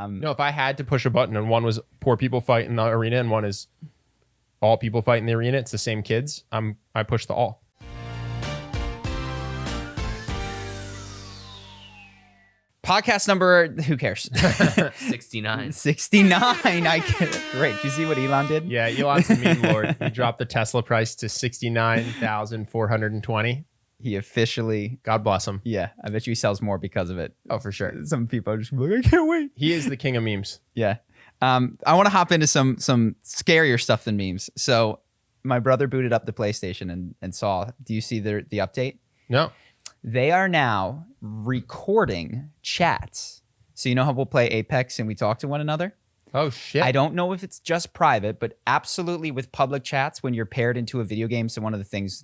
No, if I had to push a button and one was poor people fight in the arena and one is all people fight in the arena, it's the same kids, I push the all. Podcast number, who cares? 69. 69. Great. Did you see what Elon did? Yeah, Elon's a meme lord. He dropped the Tesla price to 69,420. He officially, God bless him. yeah, I bet you he sells more because of it. Oh, for sure. Some people are just like, I can't wait. He is the king of memes. Yeah. I want to hop into some scarier stuff than memes. So my brother booted up the PlayStation and saw, do you see the update? No. They are now recording chats. So you know how we'll play Apex and we talk to one another? Oh, shit. I don't know if it's just private, but absolutely with public chats when you're paired into a video game. So one of the things,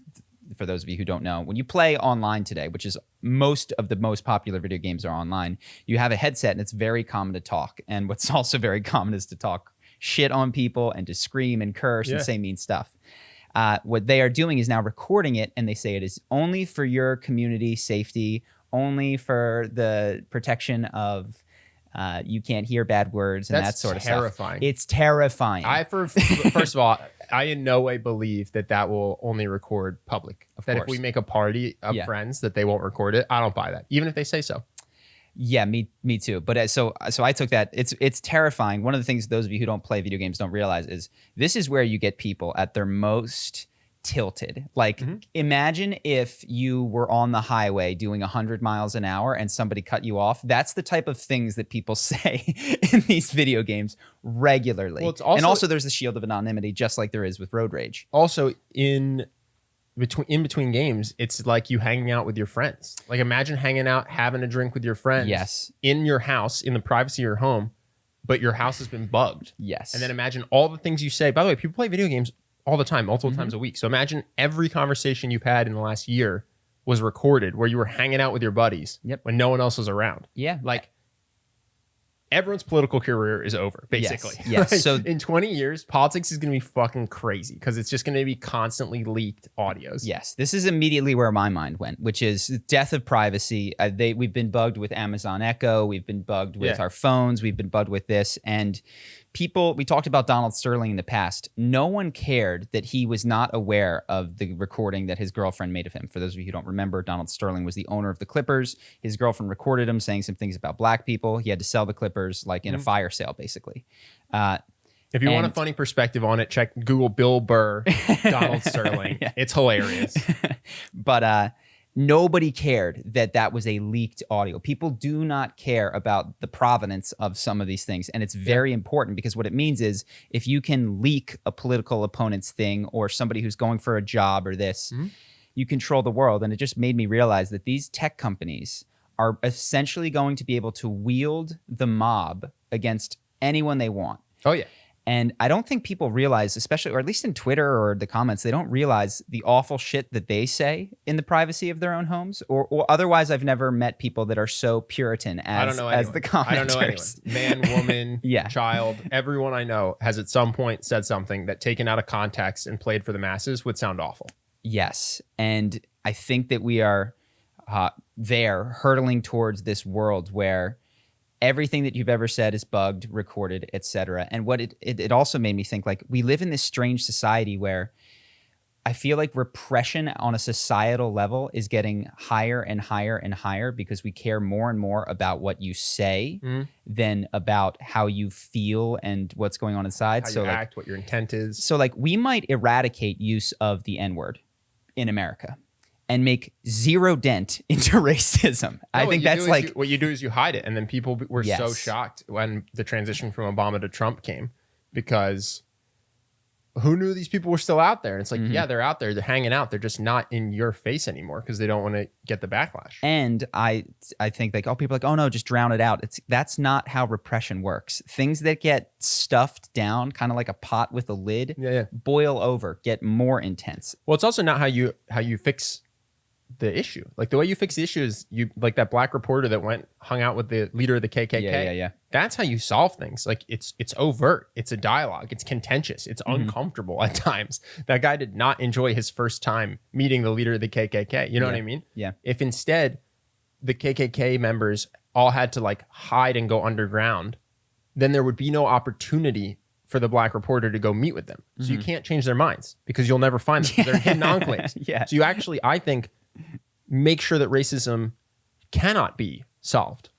for those of you who don't know, when you play online today, which is most of the most popular video games are online, you have a headset and it's very common to talk. And what's also very common is to talk shit on people and to scream and curse and say mean stuff. What they are doing is now recording it, and they say it is only for your community safety, only for the protection of you can't hear bad words and that sort of terrifying. stuff. It's terrifying. First of all, I in no way believe that will only record public. That if we make a party of friends that they won't record it, I don't buy that, even if they say so. Yeah, me too. But so I took that. It's terrifying. One of the things those of you who don't play video games don't realize is this is where you get people at their most tilted. Like, imagine if you were on the highway doing 100 miles an hour and somebody cut you off. That's the type of things that people say in these video games regularly. Well, and also there's the shield of anonymity, just like there is with road rage. Also, in between games, it's like you hanging out with your friends. Like, imagine hanging out, having a drink with your friends in your house, in the privacy of your home, but your house has been bugged. Yes. And then imagine all the things you say. By the way, people play video games all the time, multiple times a week. So imagine every conversation you've had in the last year was recorded where you were hanging out with your buddies when no one else was around. Yeah. Like, everyone's political career is over, basically. Yes. Right? So in 20 years, politics is going to be fucking crazy because it's just going to be constantly leaked audios. Yes. This is immediately where my mind went, which is death of privacy. We've been bugged with Amazon Echo. We've been bugged with our phones. We've been bugged with this. And we talked about Donald Sterling in the past. No one cared that he was not aware of the recording that his girlfriend made of him. For those of you who don't remember, Donald Sterling was the owner of the Clippers. His girlfriend recorded him saying some things about black people. He had to sell the Clippers like in a fire sale, basically. If you want a funny perspective on it, Google Bill Burr, Donald Sterling. It's hilarious. But nobody cared that was a leaked audio. People do not care about the provenance of some of these things. And it's very important because what it means is if you can leak a political opponent's thing or somebody who's going for a job or this, you control the world. And it just made me realize that these tech companies are essentially going to be able to wield the mob against anyone they want. Oh, yeah. And I don't think people realize, especially, or at least in Twitter or the comments, they don't realize the awful shit that they say in the privacy of their own homes. Or otherwise, I've never met people that are so Puritan as the commenters. I don't know anyone. Man, woman, child, everyone I know has at some point said something that taken out of context and played for the masses would sound awful. Yes. And I think that we are hurtling towards this world where everything that you've ever said is bugged, recorded, etc. And what it also made me think, like, we live in this strange society where I feel like repression on a societal level is getting higher and higher and higher because we care more and more about what you say than about how you feel and what's going on inside. How you act, what your intent is. So, like, we might eradicate use of the N-word in America and make zero dent into racism. I think that's like... what you do is you hide it. And then people were so shocked when the transition from Obama to Trump came because who knew these people were still out there? And it's like, yeah, they're out there. They're hanging out. They're just not in your face anymore because they don't want to get the backlash. And I think like, people are like, oh no, just drown it out. That's not how repression works. Things that get stuffed down, kind of like a pot with a lid, boil over, get more intense. Well, it's also not how you fix the issue. Like the way you fix the issue is you like that black reporter that hung out with the leader of the KKK. Yeah. That's how you solve things. Like it's overt. It's a dialogue. It's contentious. It's uncomfortable at times. That guy did not enjoy his first time meeting the leader of the KKK. You know what I mean? Yeah. If instead the KKK members all had to like hide and go underground then there would be no opportunity for the black reporter to go meet with them. So you can't change their minds because you'll never find them. 'Cause they're hidden enclaves. Yeah. So you actually, I think, make sure that racism cannot be solved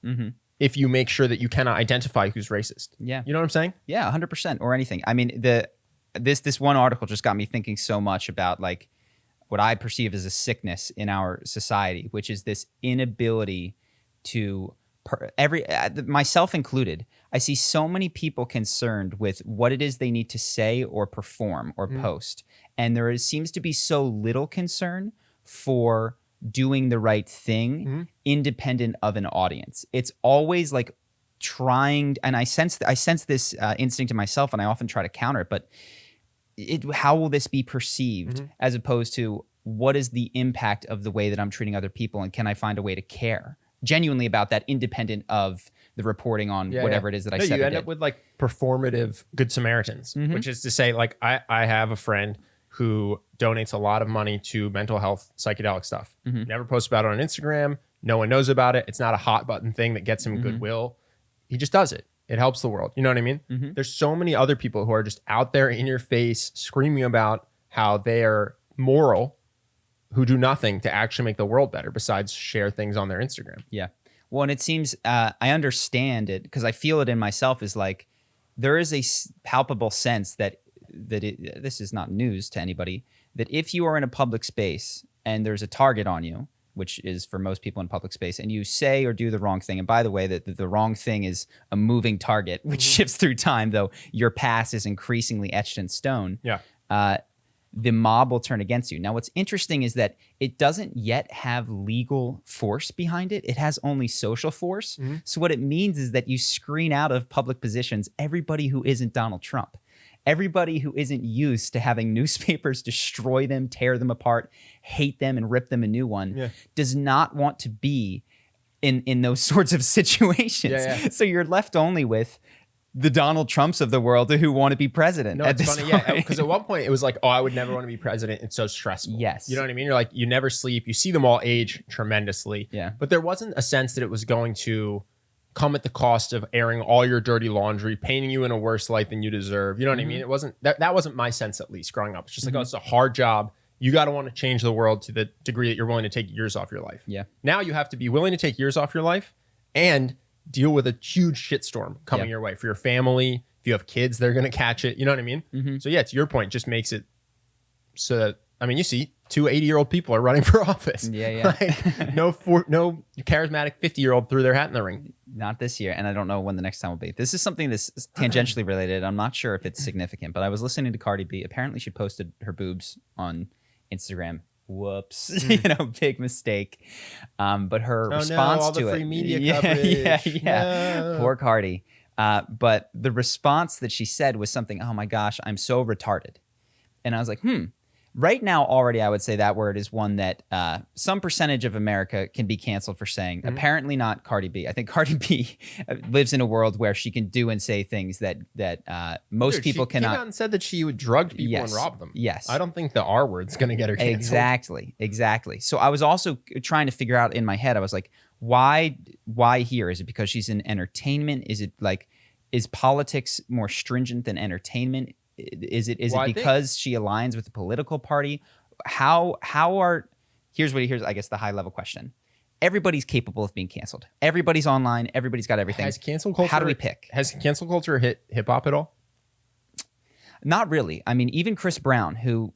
if you make sure that you cannot identify who's racist. Yeah. You know what I'm saying? Yeah, 100% or anything. I mean, this one article just got me thinking so much about like what I perceive as a sickness in our society, which is this inability to myself included. I see so many people concerned with what it is they need to say or perform or post, and seems to be so little concern for doing the right thing independent of an audience. It's always like trying, and I sense this instinct in myself, and I often try to counter it, but how will this be perceived as opposed to what is the impact of the way that I'm treating other people, and can I find a way to care genuinely about that independent of the reporting on whatever it is that I said. You end up with like performative Good Samaritans, which is to say, like, I have a friend who donates a lot of money to mental health psychedelic stuff. Never posts about it on Instagram. No one knows about it. It's not a hot button thing that gets him goodwill. He just does it. It helps the world. You know what I mean? There's so many other people who are just out there in your face screaming about how they are moral, who do nothing to actually make the world better besides share things on their Instagram. Yeah. Well, and it seems, I understand it because I feel it in myself, is like there is a palpable sense that this is not news to anybody, that if you are in a public space and there's a target on you, which is for most people in public space, and you say or do the wrong thing, and by the way, that the wrong thing is a moving target, which shifts through time, though your past is increasingly etched in stone. Yeah. The mob will turn against you. Now, what's interesting is that it doesn't yet have legal force behind it. It has only social force. So what it means is that you screen out of public positions everybody who isn't Donald Trump. Everybody who isn't used to having newspapers destroy them, tear them apart, hate them, and rip them a new one, does not want to be in those sorts of situations. So you're left only with the Donald Trumps of the world who want to be president. No, it's funny, because at one point it was like, oh, I would never want to be president. It's so stressful. Yes. You know what I mean? You're like, you never sleep. You see them all age tremendously. Yeah. But there wasn't a sense that it was going to come at the cost of airing all your dirty laundry, painting you in a worse light than you deserve. You know what I mean? It wasn't, that wasn't my sense, at least growing up. It's just like, oh, it's a hard job. You got to want to change the world to the degree that you're willing to take years off your life. Yeah. Now you have to be willing to take years off your life and deal with a huge shitstorm coming your way for your family. If you have kids, they're going to catch it. You know what I mean? So yeah, to your point, just makes it so that, I mean, you see 2 80-year-old people are running for office. Like, no charismatic 50-year-old threw their hat in the ring. Not this year, and I don't know when the next time will be. This is something that's tangentially related. I'm not sure if it's significant, but I was listening to Cardi B. Apparently she posted her boobs on Instagram. Whoops. Big mistake. But her response all to the it. free media coverage. No. Poor Cardi. But the response that she said was something, oh my gosh, I'm so retarded. And I was like, Right now, already, I would say that word is one that some percentage of America can be canceled for saying. Apparently not Cardi B. I think Cardi B lives in a world where she can do and say things that most people cannot. She came out and said that she would drug people and rob them. Yes. I don't think the R word's going to get her canceled. Exactly. So I was also trying to figure out in my head, I was like, why here? Is it because she's in entertainment? Is it like, is politics more stringent than entertainment? Is it because she aligns with the political party? Here's I guess the high level question. Everybody's capable of being canceled. Everybody's online. Everybody's got everything. Has cancel culture? How do we pick? Has cancel culture hit hip hop at all? Not really. I mean, even Chris Brown, who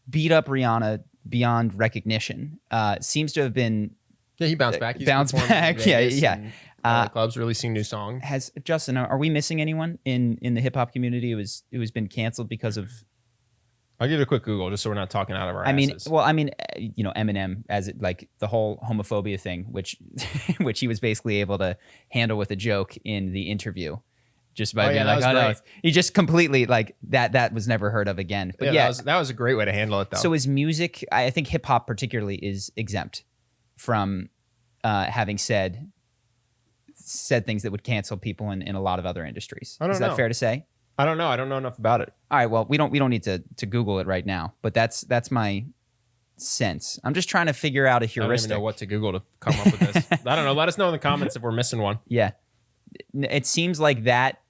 beat up Rihanna beyond recognition, seems to have been. Yeah, he bounced back. Bounced back. Yeah. Clubs releasing new songs. Justin, are we missing anyone in the hip hop community who's been canceled because of? I'll give it a quick Google just so we're not talking out of our asses. Eminem, as it, like the whole homophobia thing, which he was basically able to handle with a joke in the interview, just by being like, no, he just completely like that was never heard of again. But that was a great way to handle it, though. So his music, I think hip hop particularly is exempt from having said things that would cancel people in a lot of other industries. Is that fair to say? I don't know. I don't know enough about it. All right. Well, we don't need to Google it right now, but that's my sense. I'm just trying to figure out a heuristic. I don't even know what to Google to come up with this. I don't know. Let us know in the comments if we're missing one. Yeah. It seems like that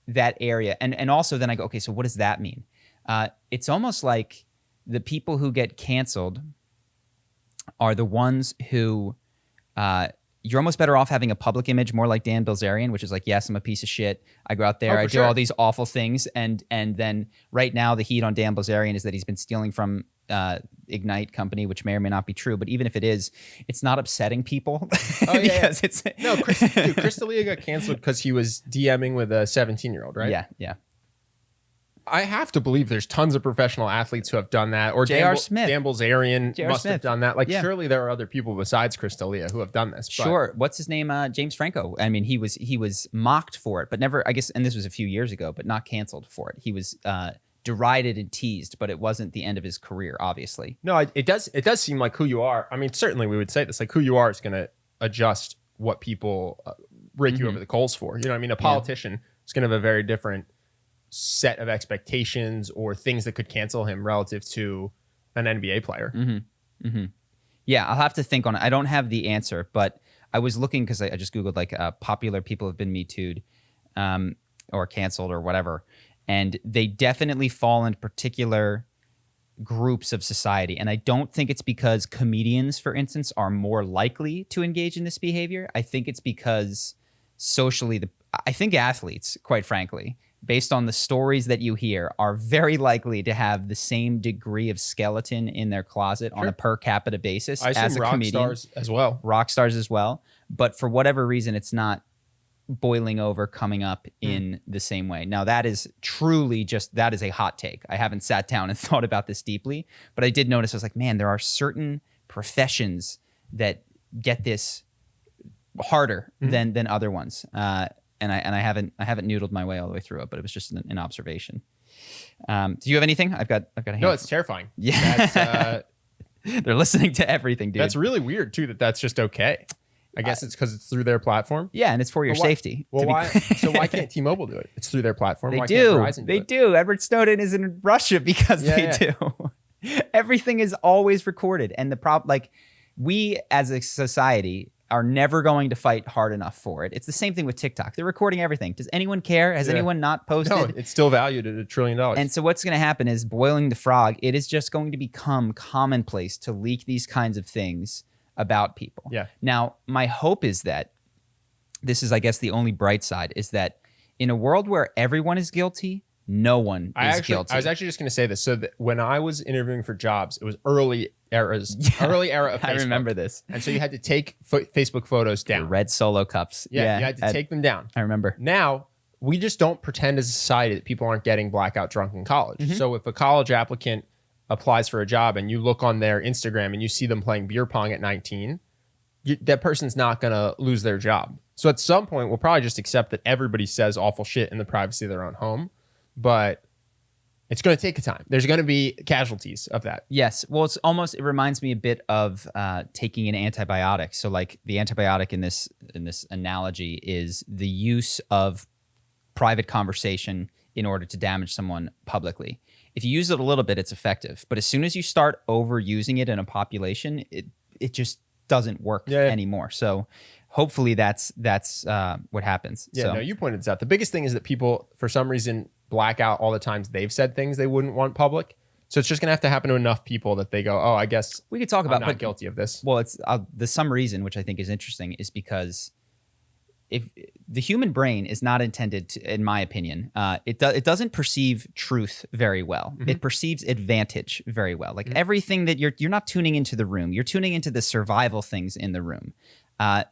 that area. And also then I go, okay, so what does that mean? It's almost like the people who get canceled are the ones who you're almost better off having a public image more like Dan Bilzerian, which is like, yes, I'm a piece of shit. I go out there, I do all these awful things. And then right now the heat on Dan Bilzerian is that he's been stealing from Ignite company, which may or may not be true. But even if it is, it's not upsetting people. Because it's... No, Chris D'Elia got canceled because he was DMing with a 17-year-old, right? Yeah. I have to believe there's tons of professional athletes who have done that. Or J.R. Smith. Dan Bilzerian must have done that. Like, yeah. Surely there are other people besides Chris D'Elia who have done this. But. Sure. What's his name? James Franco. I mean, he was mocked for it, but never, I guess, and this was a few years ago, but not canceled for it. He was derided and teased, but it wasn't the end of his career, obviously. No, it does seem like who you are. I mean, certainly we would say this, like who you are is going to adjust what people rake you over the coals for. You know what I mean? A politician is going to have a very different set of expectations or things that could cancel him relative to an NBA player. Yeah, I'll have to think on it. I don't have the answer, but I was looking because I just Googled like popular people have been Me Too'd or canceled or whatever. And they definitely fall into particular groups of society. And I don't think it's because comedians, for instance, are more likely to engage in this behavior. I think it's because socially, I think athletes, quite frankly, based on the stories that you hear, are very likely to have the same degree of skeleton in their closet on a per capita basis as a comedian. Rock stars as well. Rock stars as well. But for whatever reason, it's not boiling over, coming up in the same way. Now, that is truly that is a hot take. I haven't sat down and thought about this deeply, but I did notice, I was like, man, there are certain professions that get this harder than other ones. And I haven't noodled my way all the way through it, but it was just an observation. Do you have anything? I've got a hand. No, it's terrifying. Yeah. They're listening to everything, dude. That's really weird too, that's just okay. I guess it's because it's through their platform. Yeah, and it's for your safety. Well, why can't T-Mobile do it? It's through their platform. They why do. Can't Verizon They do. Edward Snowden is in Russia because they do. Everything is always recorded, and the problem, like, we as a society are never going to fight hard enough for it. It's the same thing with TikTok. They're recording everything. Does anyone care? Has anyone not posted? No, it's still valued at $1 trillion. And so what's going to happen is, boiling the frog, it is just going to become commonplace to leak these kinds of things about people. Yeah. Now, my hope is that this is, I guess, the only bright side, is that in a world where everyone is guilty, no one is guilty. I was actually just going to say this. So that when I was interviewing for jobs, it was early era of Facebook. I remember this. And so you had to take Facebook photos down. The red Solo cups. Yeah, you had to take them down. I remember. Now, we just don't pretend as a society that people aren't getting blackout drunk in college. So if a college applicant applies for a job and you look on their Instagram and you see them playing beer pong at 19, that person's not going to lose their job. So at some point, we'll probably just accept that everybody says awful shit in the privacy of their own home, but it's going to take a time. There's going to be casualties of that. Yes. Well, it reminds me a bit of taking an antibiotic. So like the antibiotic in this analogy is the use of private conversation in order to damage someone publicly. If you use it a little bit, it's effective. But as soon as you start overusing it in a population, it just doesn't work anymore. So hopefully that's what happens. Yeah, no, you pointed this out. The biggest thing is that people, for some reason, black out all the times they've said things they wouldn't want public. So it's just going to have to happen to enough people that they go, oh, I guess we could talk about, I'm not guilty of this. Well, it's the some reason, which I think is interesting, is because if the human brain is not intended to, in my opinion, it doesn't perceive truth very well. It perceives advantage very well. Like everything that you're not tuning into the room, you're tuning into the survival things in the room.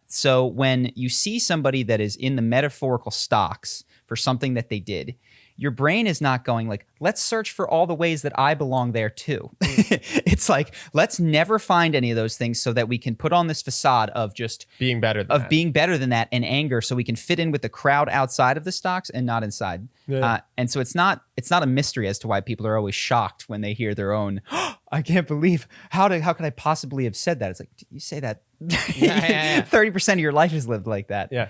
So when you see somebody that is in the metaphorical stocks for something that they did, your brain is not going like, let's search for all the ways that I belong there too. It's like, let's never find any of those things so that we can put on this facade of just being better than that and anger, so we can fit in with the crowd outside of the stocks and not inside. Yeah. And so it's not a mystery as to why people are always shocked when they hear their own, oh, I can't believe, how could I possibly have said that? It's like, did you say that? 30% of your life is lived like that. Yeah.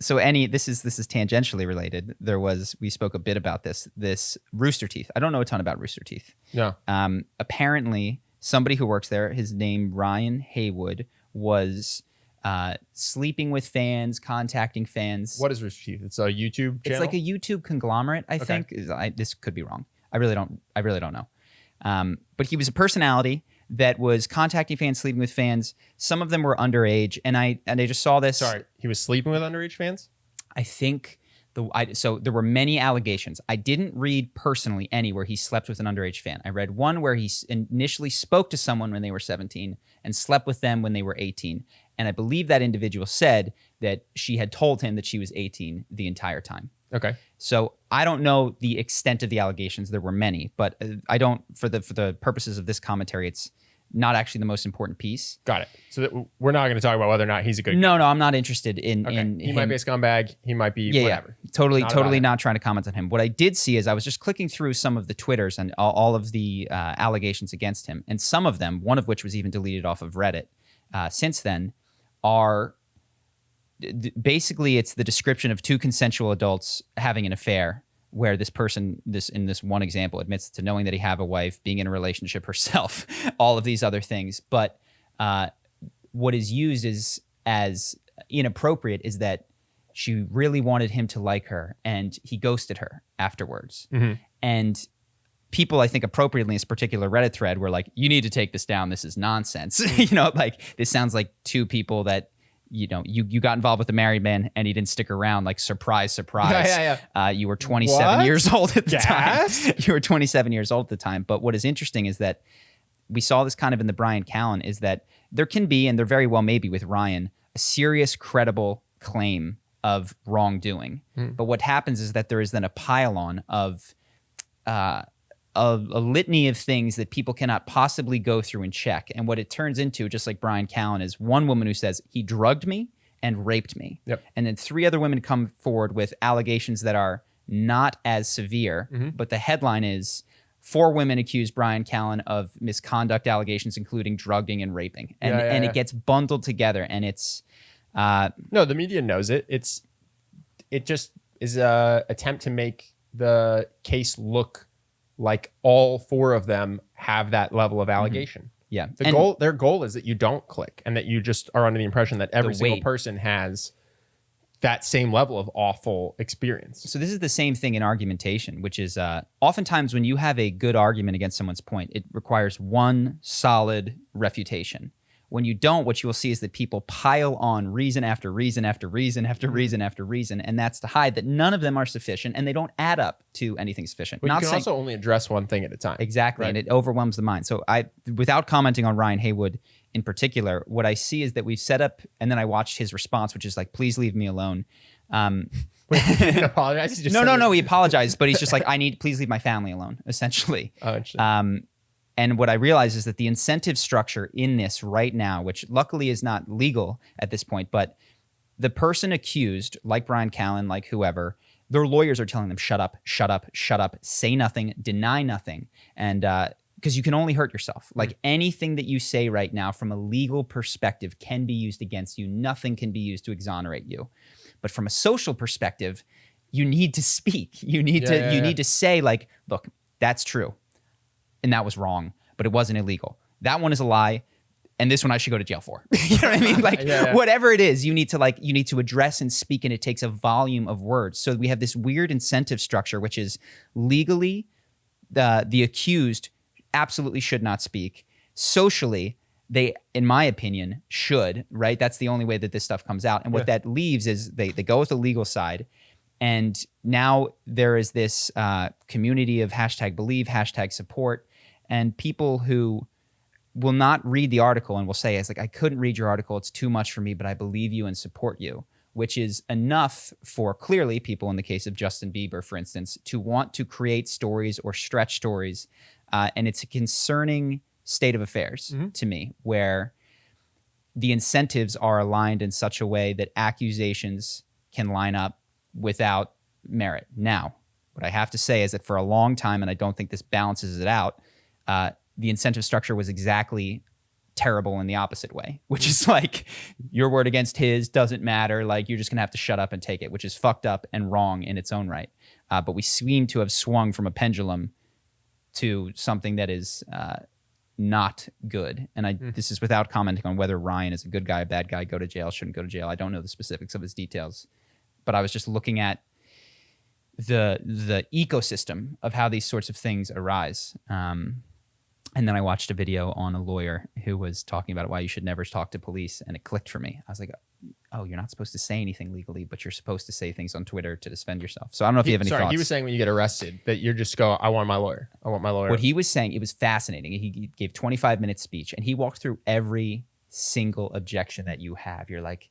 So this is tangentially related. We spoke a bit about this Rooster Teeth. I don't know a ton about Rooster Teeth. No. Apparently somebody who works there, his name Ryan Haywood, was sleeping with fans, contacting fans. What is Rooster Teeth? It's a YouTube channel? It's like a YouTube conglomerate, I think. This could be wrong. I really don't know. But he was a personality that was contacting fans, sleeping with fans. Some of them were underage, and I just saw this. Sorry, he was sleeping with underage fans? I think so there were many allegations. I didn't read personally any where he slept with an underage fan. I read one where he initially spoke to someone when they were 17 and slept with them when they were 18. And I believe that individual said that she had told him that she was 18 the entire time. Okay. So I don't know the extent of the allegations. There were many, but I don't, for the purposes of this commentary, it's not actually the most important piece. Got it. So we're not going to talk about whether or not he's a good guy. No, I'm not interested in He might be a scumbag. He might be whatever. Yeah. Totally not trying to comment on him. What I did see is I was just clicking through some of the Twitters and all of the allegations against him. And some of them, one of which was even deleted off of Reddit since then, are basically it's the description of two consensual adults having an affair, where this person, in this one example, admits to knowing that he have a wife, being in a relationship herself, all of these other things. But what is used as inappropriate is that she really wanted him to like her, and he ghosted her afterwards. Mm-hmm. And people, I think appropriately in this particular Reddit thread, were like, you need to take this down. This is nonsense. Like this sounds like two people that, you got involved with a married man and he didn't stick around. Like, surprise. Yeah. You were 27 years old at the time. Yes? You were 27 years old at the time. But what is interesting is that we saw this kind of in the Bryan Callen, is that there can be, and there very well may be with Ryan, a serious, credible claim of wrongdoing. But what happens is that there is then a pile-on of a litany of things that people cannot possibly go through and check. And what it turns into, just like Bryan Callen, is one woman who says, he drugged me and raped me. Yep. And then three other women come forward with allegations that are not as severe. Mm-hmm. But the headline is, 4 women accuse Bryan Callen of misconduct allegations, including drugging and raping. And it gets bundled together. And it's... no, the media knows it. It just is a attempt to make the case look like all 4 of them have that level of allegation. Yeah. Their goal is that you don't click, and that you just are under the impression that every single person has that same level of awful experience. So this is the same thing in argumentation, which is oftentimes when you have a good argument against someone's point, it requires one solid refutation. When you don't, what you will see is that people pile on reason after reason after reason after reason after reason, and that's to hide that none of them are sufficient and they don't add up to anything sufficient. But you can also only address one thing at a time. Exactly, right? And it overwhelms the mind. So without commenting on Ryan Haywood in particular, what I see is that we've set up, and then I watched his response, which is like, please leave me alone. Wait, he didn't apologize? No, he apologized, but he's just like, please leave my family alone, essentially. Oh, interesting. And what I realize is that the incentive structure in this right now, which luckily is not legal at this point, but the person accused, like Bryan Callen, like whoever, their lawyers are telling them, shut up, say nothing, deny nothing. And because you can only hurt yourself. Like anything that you say right now from a legal perspective can be used against you. Nothing can be used to exonerate you. But from a social perspective, you need to speak. You need to say, like, look, that's true. And that was wrong, but it wasn't illegal. That one is a lie, and this one I should go to jail for. You know what I mean? Like whatever it is, you need to address and speak, and it takes a volume of words. So we have this weird incentive structure, which is legally the accused absolutely should not speak. Socially, they, in my opinion, should, right? That's the only way that this stuff comes out. And what that leaves is they go with the legal side. And now there is this community of #believe, #support, and people who will not read the article and will say, it's like, I couldn't read your article. It's too much for me, but I believe you and support you, which is enough for clearly people, in the case of Justin Bieber, for instance, to want to create stories or stretch stories. And it's a concerning state of affairs to me, where the incentives are aligned in such a way that accusations can line up without merit. Now, what I have to say is that for a long time, and I don't think this balances it out, the incentive structure was exactly terrible in the opposite way, which is like, your word against his doesn't matter. Like, you're just going to have to shut up and take it, which is fucked up and wrong in its own right. But we seem to have swung from a pendulum to something that is not good. And this is without commenting on whether Ryan is a good guy, a bad guy, go to jail, shouldn't go to jail. I don't know the specifics of his details, but I was just looking at the ecosystem of how these sorts of things arise. And then I watched a video on a lawyer who was talking about why you should never talk to police, and it clicked for me. I was like, oh, you're not supposed to say anything legally, but you're supposed to say things on Twitter to defend yourself. So I don't know if you have any thoughts. He was saying when you get arrested that you're just go, I want my lawyer. I want my lawyer. What he was saying, it was fascinating. He gave 25-minute speech, and he walked through every single objection that you have. You're like,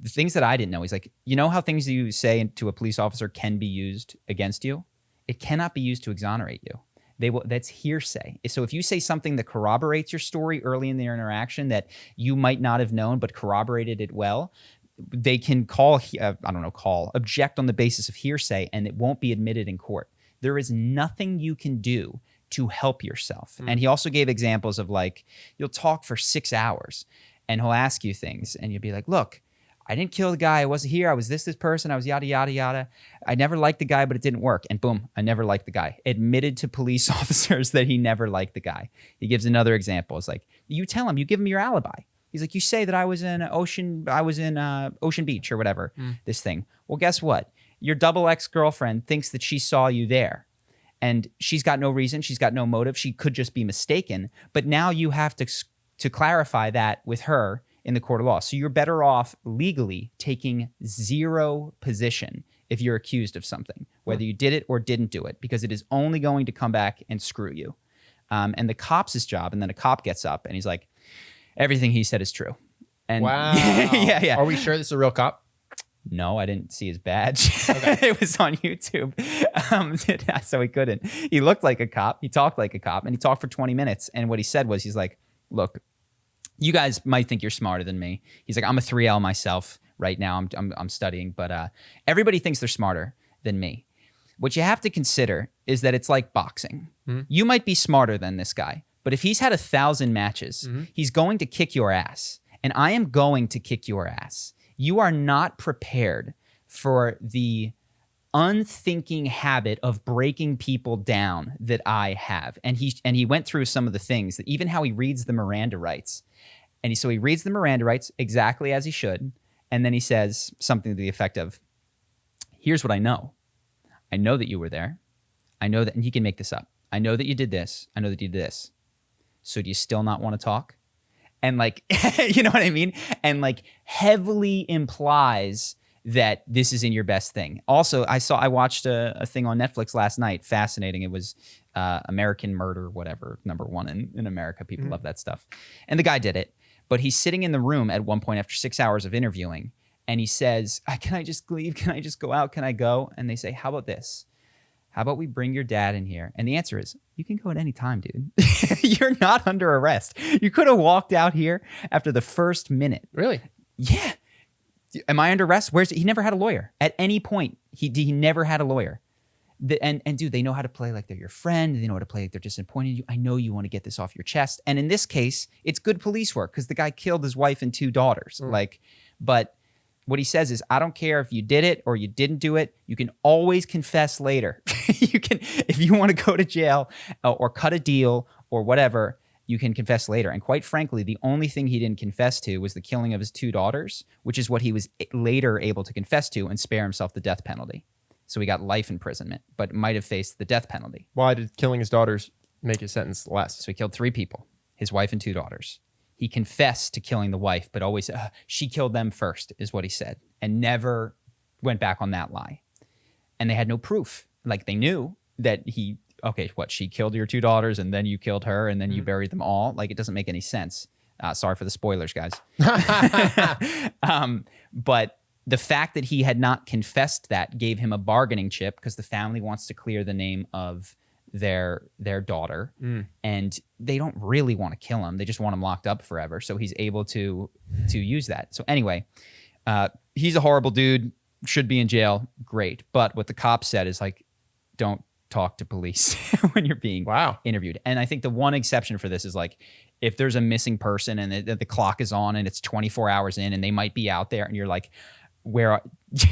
the things that I didn't know. He's like, you know how things that you say to a police officer can be used against you? It cannot be used to exonerate you. That's hearsay. So if you say something that corroborates your story early in their interaction that you might not have known but corroborated it well, they can object on the basis of hearsay, and it won't be admitted in court. There is nothing you can do to help yourself. And he also gave examples of like, you'll talk for 6 hours and he'll ask you things and you'll be like, look, I didn't kill the guy. I wasn't here. I was this person. I was yada, yada, yada. I never liked the guy, but it didn't work. And boom, I never liked the guy. Admitted to police officers that he never liked the guy. He gives another example. It's like, you tell him, you give him your alibi. He's like, you say that I was in Ocean Beach or whatever, this thing. Well, guess what? Your double ex-girlfriend thinks that she saw you there. And she's got no reason. She's got no motive. She could just be mistaken. But now you have to clarify that with her in the court of law. So you're better off legally taking zero position if you're accused of something, whether you did it or didn't do it, because it is only going to come back and screw you. And the cop's job, and then a cop gets up and he's like, everything he said is true. And wow. yeah. Are we sure this is a real cop? No, I didn't see his badge. Okay. It was on YouTube. So he couldn't. He looked like a cop. He talked like a cop, and he talked for 20 minutes. And what he said was, he's like, look, you guys might think you're smarter than me. He's like, I'm a 3L myself right now. I'm studying, but everybody thinks they're smarter than me. What you have to consider is that it's like boxing. You might be smarter than this guy, but if he's had 1,000 matches, he's going to kick your ass, and I am going to kick your ass. You are not prepared for the unthinking habit of breaking people down that I have. And he went through some of the things, that even how he reads the Miranda rights. And so he reads the Miranda rights exactly as he should. And then he says something to the effect of, here's what I know. I know that you were there. I know that, and he can make this up. I know that you did this. I know that you did this. So do you still not want to talk? And like, you know what I mean? And like heavily implies that this is in your best thing. Also, I watched a thing on Netflix last night. Fascinating. It was American Murder, whatever, #1 in America. People love that stuff. And the guy did it. But he's sitting in the room at one point after 6 hours of interviewing, and he says, can I just leave? Can I just go out? Can I go? And they say, how about this? How about we bring your dad in here? And the answer is, you can go at any time, dude. You're not under arrest. You could have walked out here after the first minute. Really? Yeah. Am I under arrest? He never had a lawyer. At any point, he never had a lawyer. And dude, they know how to play like they're your friend. They know how to play like they're disappointed in you. I know you want to get this off your chest. And in this case, it's good police work because the guy killed his wife and 2 daughters. But what he says is, I don't care if you did it or you didn't do it. You can always confess later. You can, if you want to go to jail or cut a deal or whatever, you can confess later. And quite frankly, the only thing he didn't confess to was the killing of his 2 daughters, which is what he was later able to confess to and spare himself the death penalty. So he got life imprisonment, but might have faced the death penalty. Why did killing his daughters make his sentence less? So he killed 3 people, his wife and 2 daughters. He confessed to killing the wife, but always, she killed them first, is what he said, and never went back on that lie. And they had no proof. Like, they knew that she killed your 2 daughters, and then you killed her, and then you buried them all. Like, it doesn't make any sense. Sorry for the spoilers, guys. But the fact that he had not confessed that gave him a bargaining chip, because the family wants to clear the name of their daughter, and they don't really want to kill him. They just want him locked up forever. So he's able to use that. So anyway, he's a horrible dude, should be in jail. Great. But what the cop said is like, don't talk to police when you're being interviewed. And I think the one exception for this is like, if there's a missing person and the clock is on and it's 24 hours in and they might be out there and you're like, where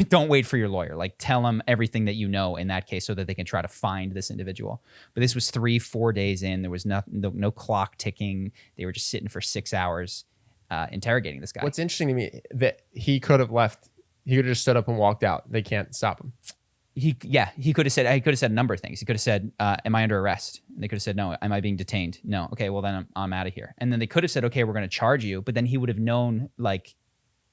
don't wait for your lawyer. Like tell them everything that you know in that case so that they can try to find this individual. But this was 3-4 days in. There was no clock ticking. They were just sitting for 6 hours interrogating this guy. What's interesting to me that he could have left. He could have just stood up and walked out. They can't stop him. He could have said a number of things. He could have said, am I under arrest? And they could have said, no. Am I being detained? No. Okay, well then I'm out of here. And then they could have said, okay, we're going to charge you. But then he would have known, like,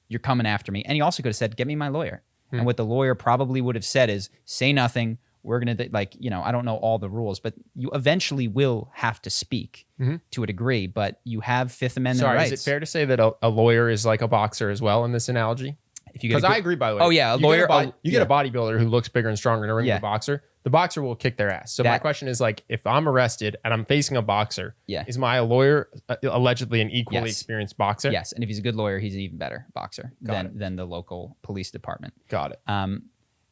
you're coming after me. And he also could have said, get me my lawyer. And what the lawyer probably would have said is, say nothing. We're going to, like, you know, I don't know all the rules, but you eventually will have to speak to a degree, but you have Fifth Amendment rights. Is it fair to say that a lawyer is like a boxer as well in this analogy? Because I agree, by the way. Oh, yeah. A lawyer. You get a bodybuilder who looks bigger and stronger in a ring than a boxer. The boxer will kick their ass. So my question is, like, if I'm arrested and I'm facing a boxer, is my lawyer allegedly an equally experienced boxer? Yes. And if he's a good lawyer, he's an even better boxer than the local police department. Got it.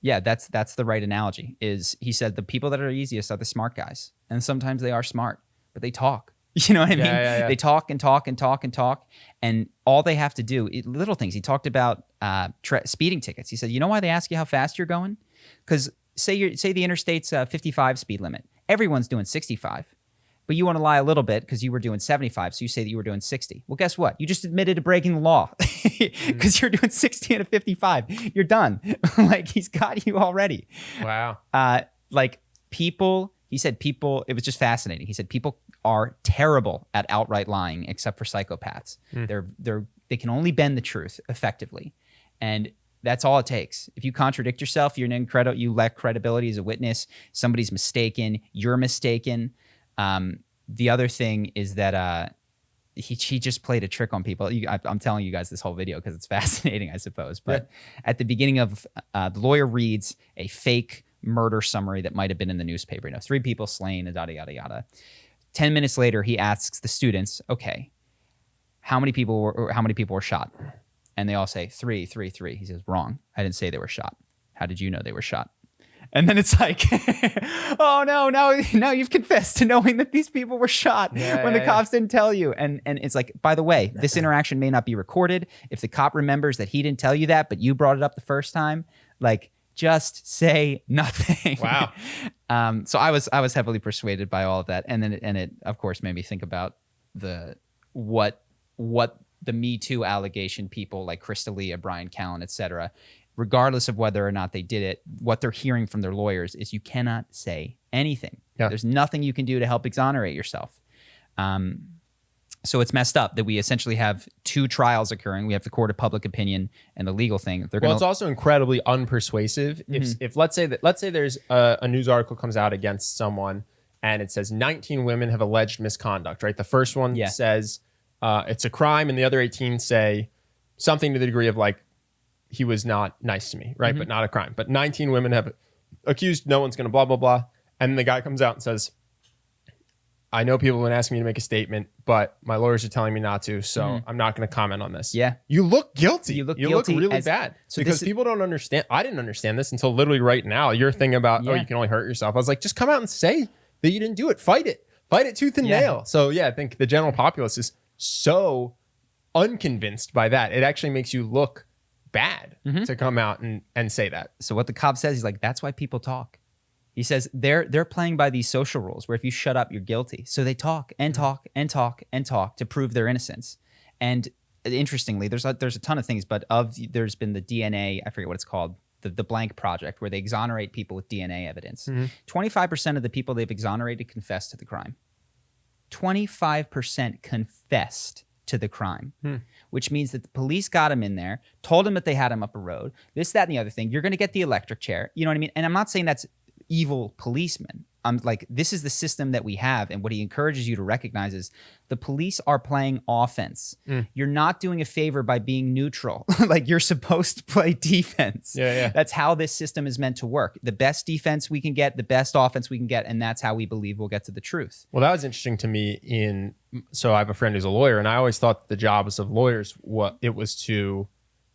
Yeah, that's the right analogy. Is he said the people that are easiest are the smart guys. And sometimes they are smart, but they talk. You know what I mean? Yeah. They talk and talk and talk and talk. And all they have to do, little things. He talked about speeding tickets. He said, you know why they ask you how fast you're going? Because say the interstate's 55 speed limit. Everyone's doing 65. But you want to lie a little bit because you were doing 75. So you say that you were doing 60. Well, guess what? You just admitted to breaking the law because you're doing 60 and a 55. You're done. Like, he's got you already. Wow. Like, people, he said people, it was just fascinating. He said people are terrible at outright lying except for psychopaths. They can only bend the truth effectively. And that's all it takes. If you contradict yourself, you lack credibility as a witness. Somebody's mistaken. You're mistaken. The other thing is that he just played a trick on people. I'm telling you guys this whole video because it's fascinating, I suppose. But at the beginning of the lawyer reads a fake murder summary that might have been in the newspaper. You know, 3 people slain, yada yada yada. 10 minutes later, he asks the students, "Okay, how many people were shot?" And they all say 3. He says, "Wrong. I didn't say they were shot. How did you know they were shot?" And then it's like, oh no, now you've confessed to knowing that these people were shot when the cops didn't tell you. And it's like, by the way, this interaction may not be recorded. If the cop remembers that he didn't tell you that, but you brought it up the first time, like, just say nothing. Wow. So I was heavily persuaded by all of that. And then it of course made me think about what the Me Too allegation people like Crystalia, Brian Callen, etc., regardless of whether or not they did it, what they're hearing from their lawyers is you cannot say anything. Yeah. There's nothing you can do to help exonerate yourself. So it's messed up that we essentially have 2 trials occurring. We have the court of public opinion and the legal thing. It's also incredibly unpersuasive. If let's say there's a news article comes out against someone and it says 19 women have alleged misconduct, right? The first one says it's a crime, and the other 18 say something to the degree of like, he was not nice to me, right? But not a crime. But 19 women have accused, no one's going to blah, blah, blah. And the guy comes out and says, I know people have been asking me to make a statement, but my lawyers are telling me not to, so I'm not going to comment on this. Yeah. You look guilty. You look really bad. So because people don't understand. I didn't understand this until literally right now. Your thing about, you can only hurt yourself. I was like, just come out and say that you didn't do it. Fight it. Fight it tooth and nail. So I think the general populace is so unconvinced by that. It actually makes you look bad to come out and say that. So what the cop says, he's like, that's why people talk. He says they're playing by these social rules where if you shut up, you're guilty. So they talk and talk and talk and talk to prove their innocence. And interestingly, there's a ton of things, but there's been the DNA, I forget what it's called, the blank project, where they exonerate people with DNA evidence. 25% of the people they've exonerated confessed to the crime. 25% confessed to the crime, which means that the police got him in there, told him that they had him up a road, this, that, and the other thing. You're going to get the electric chair. You know what I mean? And I'm not saying that's evil policemen. I'm like, this is the system that we have. And what he encourages you to recognize is the police are playing offense. You're not doing a favor by being neutral. Like, you're supposed to play defense. That's how this system is meant to work. The best defense we can get, the best offense we can get. And that's how we believe we'll get to the truth. Well, that was interesting to me so I have a friend who's a lawyer, and I always thought the jobs of lawyers, it was to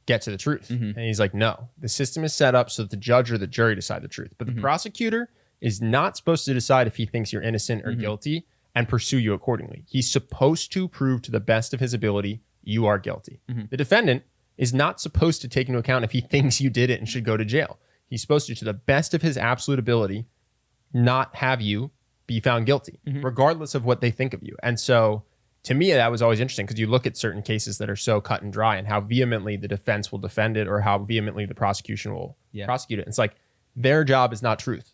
get to the truth. And he's like, no, the system is set up so that the judge or the jury decide the truth. But the prosecutor is not supposed to decide if he thinks you're innocent or guilty and pursue you accordingly. He's supposed to prove to the best of his ability you are guilty. The defendant is not supposed to take into account if he thinks you did it and should go to jail. He's supposed to the best of his absolute ability, not have you be found guilty, regardless of what they think of you. And so to me, that was always interesting because you look at certain cases that are so cut and dry and how vehemently the defense will defend it or how vehemently the prosecution will prosecute it. It's like their job is not truth.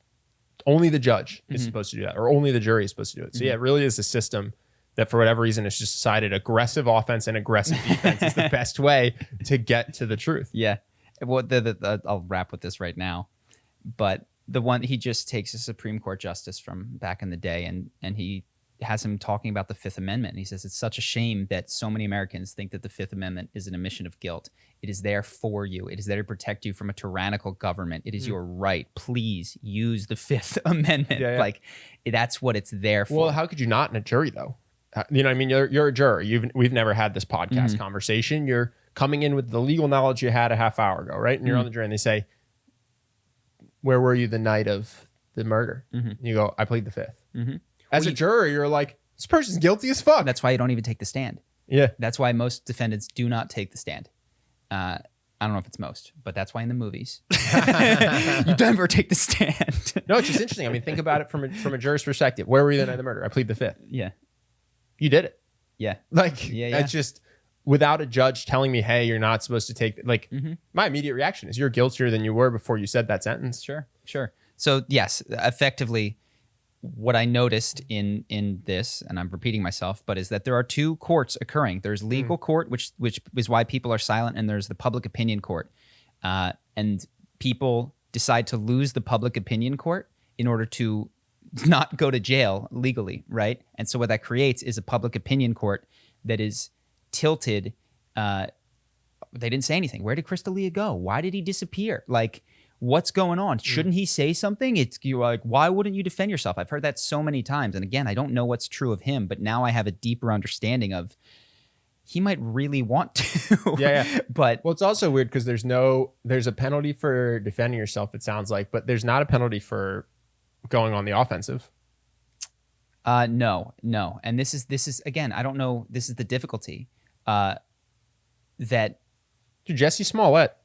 Only the judge is supposed to do that, or only the jury is supposed to do it. So yeah, it really is a system that for whatever reason it's just decided aggressive offense and aggressive defense is the best way to get to the truth. Yeah. Well, I'll wrap with this right now. But the one, he just takes a Supreme Court justice from back in the day and he has him talking about the Fifth Amendment. And he says, it's such a shame that so many Americans think that the Fifth Amendment is an admission of guilt. It is there for you. It is there to protect you from a tyrannical government. It is your right. Please use the Fifth Amendment. Yeah. Like, that's what it's there for. Well, how could you not in a jury, though? You know what I mean? You're a juror. We've never had this podcast conversation. You're coming in with the legal knowledge you had a half hour ago, right? And you're on the jury and they say, where were you the night of the murder? And you go, I plead the Fifth. As a juror, you're like, this person's guilty as fuck. That's why you don't even take the stand. Yeah. That's why most defendants do not take the stand. I don't know if it's most, but that's why in the movies you never take the stand. No, it's just interesting. I mean, think about it from a juror's perspective. Where were you the night of the murder? I plead the Fifth. Yeah. You did it. Yeah. Like, it's just without a judge telling me, hey, you're not supposed to take, like, my immediate reaction is you're guiltier than you were before you said that sentence. Sure. So yes, effectively, what I noticed in this, and I'm repeating myself, but is that there are two courts occurring. There's legal court, which is why people are silent, and there's the public opinion court. And people decide to lose the public opinion court in order to not go to jail legally, right? And so what that creates is a public opinion court that is tilted. They didn't say anything. Where did Crystalia go? Why did he disappear? Like, what's going on? Shouldn't he say something? You're like, why wouldn't you defend yourself? I've heard that so many times. And again, I don't know what's true of him, but now I have a deeper understanding of he might really want to. Yeah. But well, it's also weird because there's a penalty for defending yourself, it sounds like, but there's not a penalty for going on the offensive. No. And this is again, I don't know. This is the difficulty that Dude, Jesse Smollett,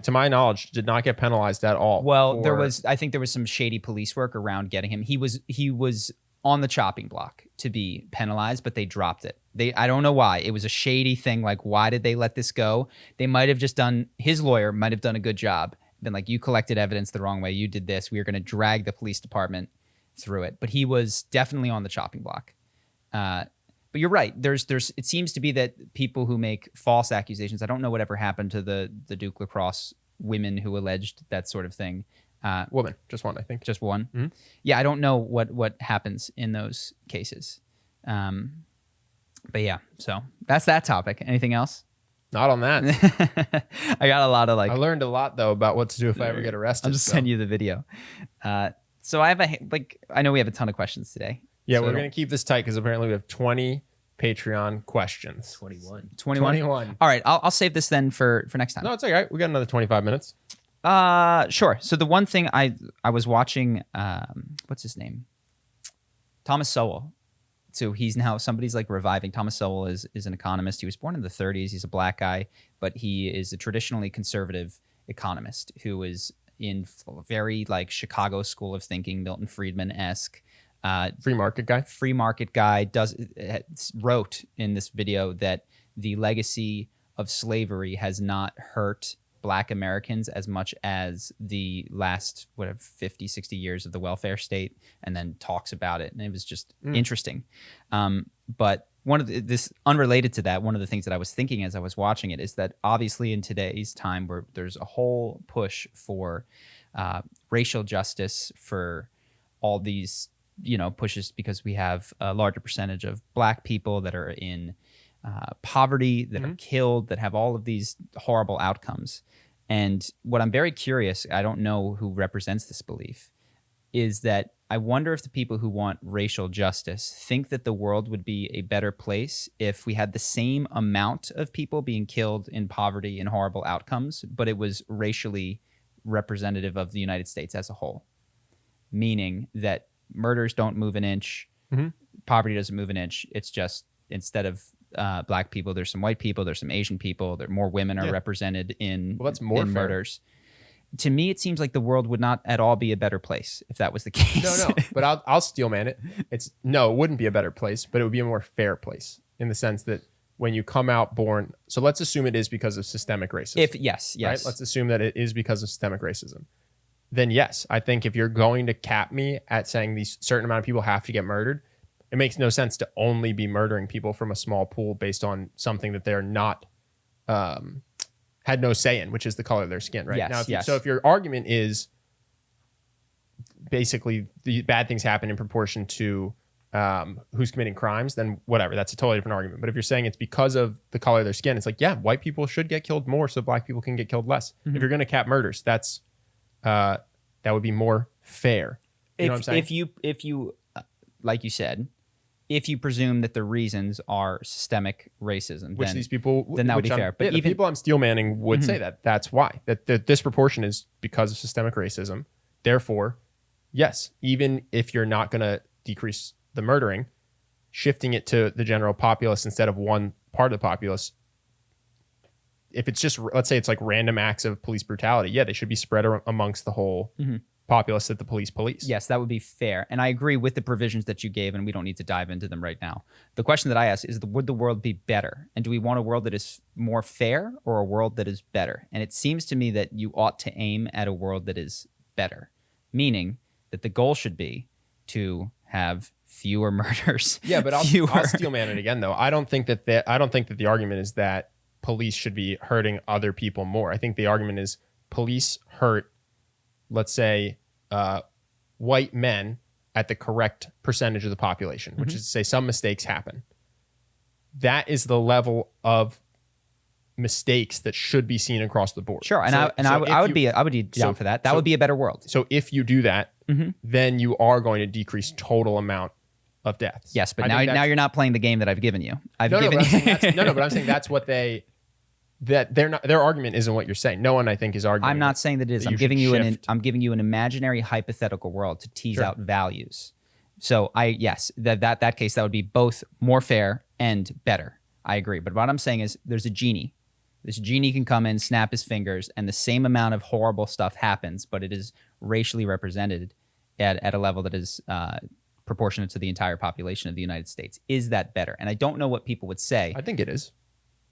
to my knowledge, did not get penalized at all. Well, I think there was some shady police work around getting him. He was on the chopping block to be penalized, but they dropped it. I don't know why. It was a shady thing. Like, why did they let this go? They might have just his lawyer might have done a good job. Been like, you collected evidence the wrong way. You did this. We are going to drag the police department through it. But he was definitely on the chopping block. But you're right. It seems to be that people who make false accusations, I don't know whatever happened to the Duke lacrosse women who alleged that sort of thing. Woman, just one, I think. Just one? Yeah, I don't know what happens in those cases. But yeah, so that's that topic. Anything else? Not on that. I got a lot of I learned a lot, though, about what to do if I ever get arrested. I'll just send you the video. So I have I know we have a ton of questions today. Yeah, so we're going to keep this tight because apparently we have 20 Patreon questions. 21. All right, I'll save this then for next time. No, it's all right. We got another 25 minutes. Sure. So the one thing I was watching, what's his name? Thomas Sowell. So he's now, somebody's like reviving. Thomas Sowell is an economist. He was born in the 30s. He's a black guy, but he is a traditionally conservative economist who is in very like Chicago school of thinking, Milton Friedman-esque. Free market guy wrote in this video that the legacy of slavery has not hurt black Americans as much as the last 50, 60 years of the welfare state, and then talks about it. And it was just interesting. But this unrelated to that, one of the things that I was thinking as I was watching it is that obviously in today's time where there's a whole push for racial justice for all these pushes because we have a larger percentage of black people that are in poverty, that are killed, that have all of these horrible outcomes. And what I'm very curious, I don't know who represents this belief, is that I wonder if the people who want racial justice think that the world would be a better place if we had the same amount of people being killed in poverty and horrible outcomes, but it was racially representative of the United States as a whole. Meaning that murders don't move an inch, poverty doesn't move an inch. It's just instead of black people, there's some white people, there's some Asian people, there more women are represented in, that's more in fair. murders. To me, it seems like the world would not at all be a better place if that was the case. No, but I'll steel man it. It wouldn't be a better place, but it would be a more fair place in the sense that when you come out born, so let's assume it is because of systemic racism. Yes. Right? Let's assume that it is because of systemic racism. Then yes, I think if you're going to cap me at saying these certain amount of people have to get murdered, it makes no sense to only be murdering people from a small pool based on something that they're not had no say in, which is the color of their skin, right? Yes, So if your argument is basically the bad things happen in proportion to who's committing crimes, then whatever, that's a totally different argument. But if you're saying it's because of the color of their skin, it's like, yeah, white people should get killed more so black people can get killed less. If you're going to cap murders, that's that would be more fair. You know what I'm saying? If you like you said, if you presume that the reasons are systemic racism, which then, these people, then that would be fair. But even the people I'm steel manning would say that's why that the disproportion is because of systemic racism. Therefore, yes, even if you're not going to decrease the murdering, shifting it to the general populace instead of one part of the populace. If it's just, let's say it's like random acts of police brutality, yeah, they should be spread amongst the whole populace that the police. Yes, that would be fair. And I agree with the provisions that you gave, and we don't need to dive into them right now. The question that I ask is, would the world be better? And do we want a world that is more fair or a world that is better? And it seems to me that you ought to aim at a world that is better, meaning that the goal should be to have fewer murders. Yeah, but I'll steel man it again, though. I don't think that the argument is that police should be hurting other people more. I think the argument is police hurt, let's say, white men at the correct percentage of the population, which is to say some mistakes happen. That is the level of mistakes that should be seen across the board. Sure, I would be down for that. That would be a better world. So if you do that, then you are going to decrease total amount of deaths. Yes, but now you're not playing the game that I've given you. But I'm saying that's what their argument isn't what you're saying. No one, I think, is arguing. I'm not saying that it is. I'm giving you an imaginary hypothetical world to tease out values. So that case, that would be both more fair and better. I agree. But what I'm saying is there's a genie. This genie can come in, snap his fingers, and the same amount of horrible stuff happens, but it is racially represented at a level that is proportionate to the entire population of the United States. Is that better? And I don't know what people would say. I think it is.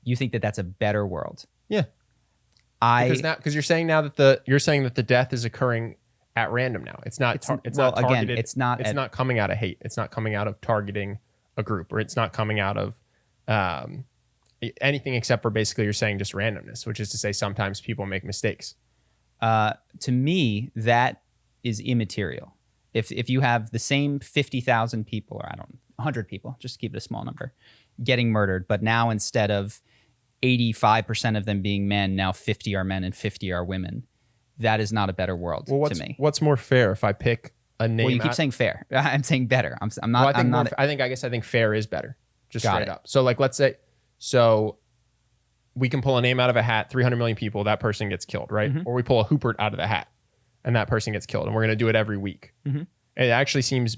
You think that that's a better world? Yeah. Because you're saying now that the death is occurring at random now. It's not targeted. It's not coming out of hate. It's not coming out of targeting a group, or it's not coming out of anything except for basically you're saying just randomness, which is to say sometimes people make mistakes. To me, that is immaterial. If you have the same 50,000 people, or 100 people, just keep it a small number, getting murdered, but now instead of 85% of them being men, now 50 are men and 50 are women. That is not a better world to me. What's more fair if I pick a name? Well, you keep saying fair. I'm saying better. I'm not. Well, I think fair is better. Just straight up. So like, let's say, we can pull a name out of a hat, 300 million people, that person gets killed, right? Or we pull a Hoopert out of the hat and that person gets killed, and we're going to do it every week. It actually seems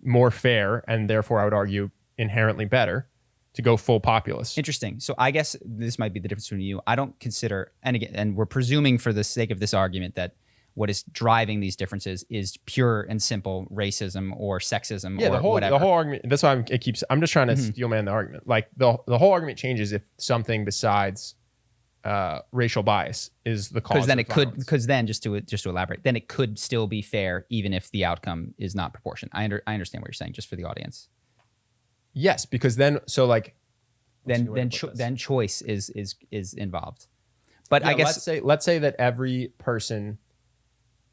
more fair, and therefore I would argue inherently better to go full populace. Interesting. So I guess this might be the difference between you. I don't consider, and we're presuming for the sake of this argument that what is driving these differences is pure and simple racism or sexism or whatever. The whole argument, that's why I'm just trying to steel man the argument. Like the whole argument changes if something besides racial bias is the cause. Because then just to elaborate, then it could still be fair even if the outcome is not proportionate. I understand what you're saying, just for the audience. Yes, because then choice is involved. But I guess let's say that every person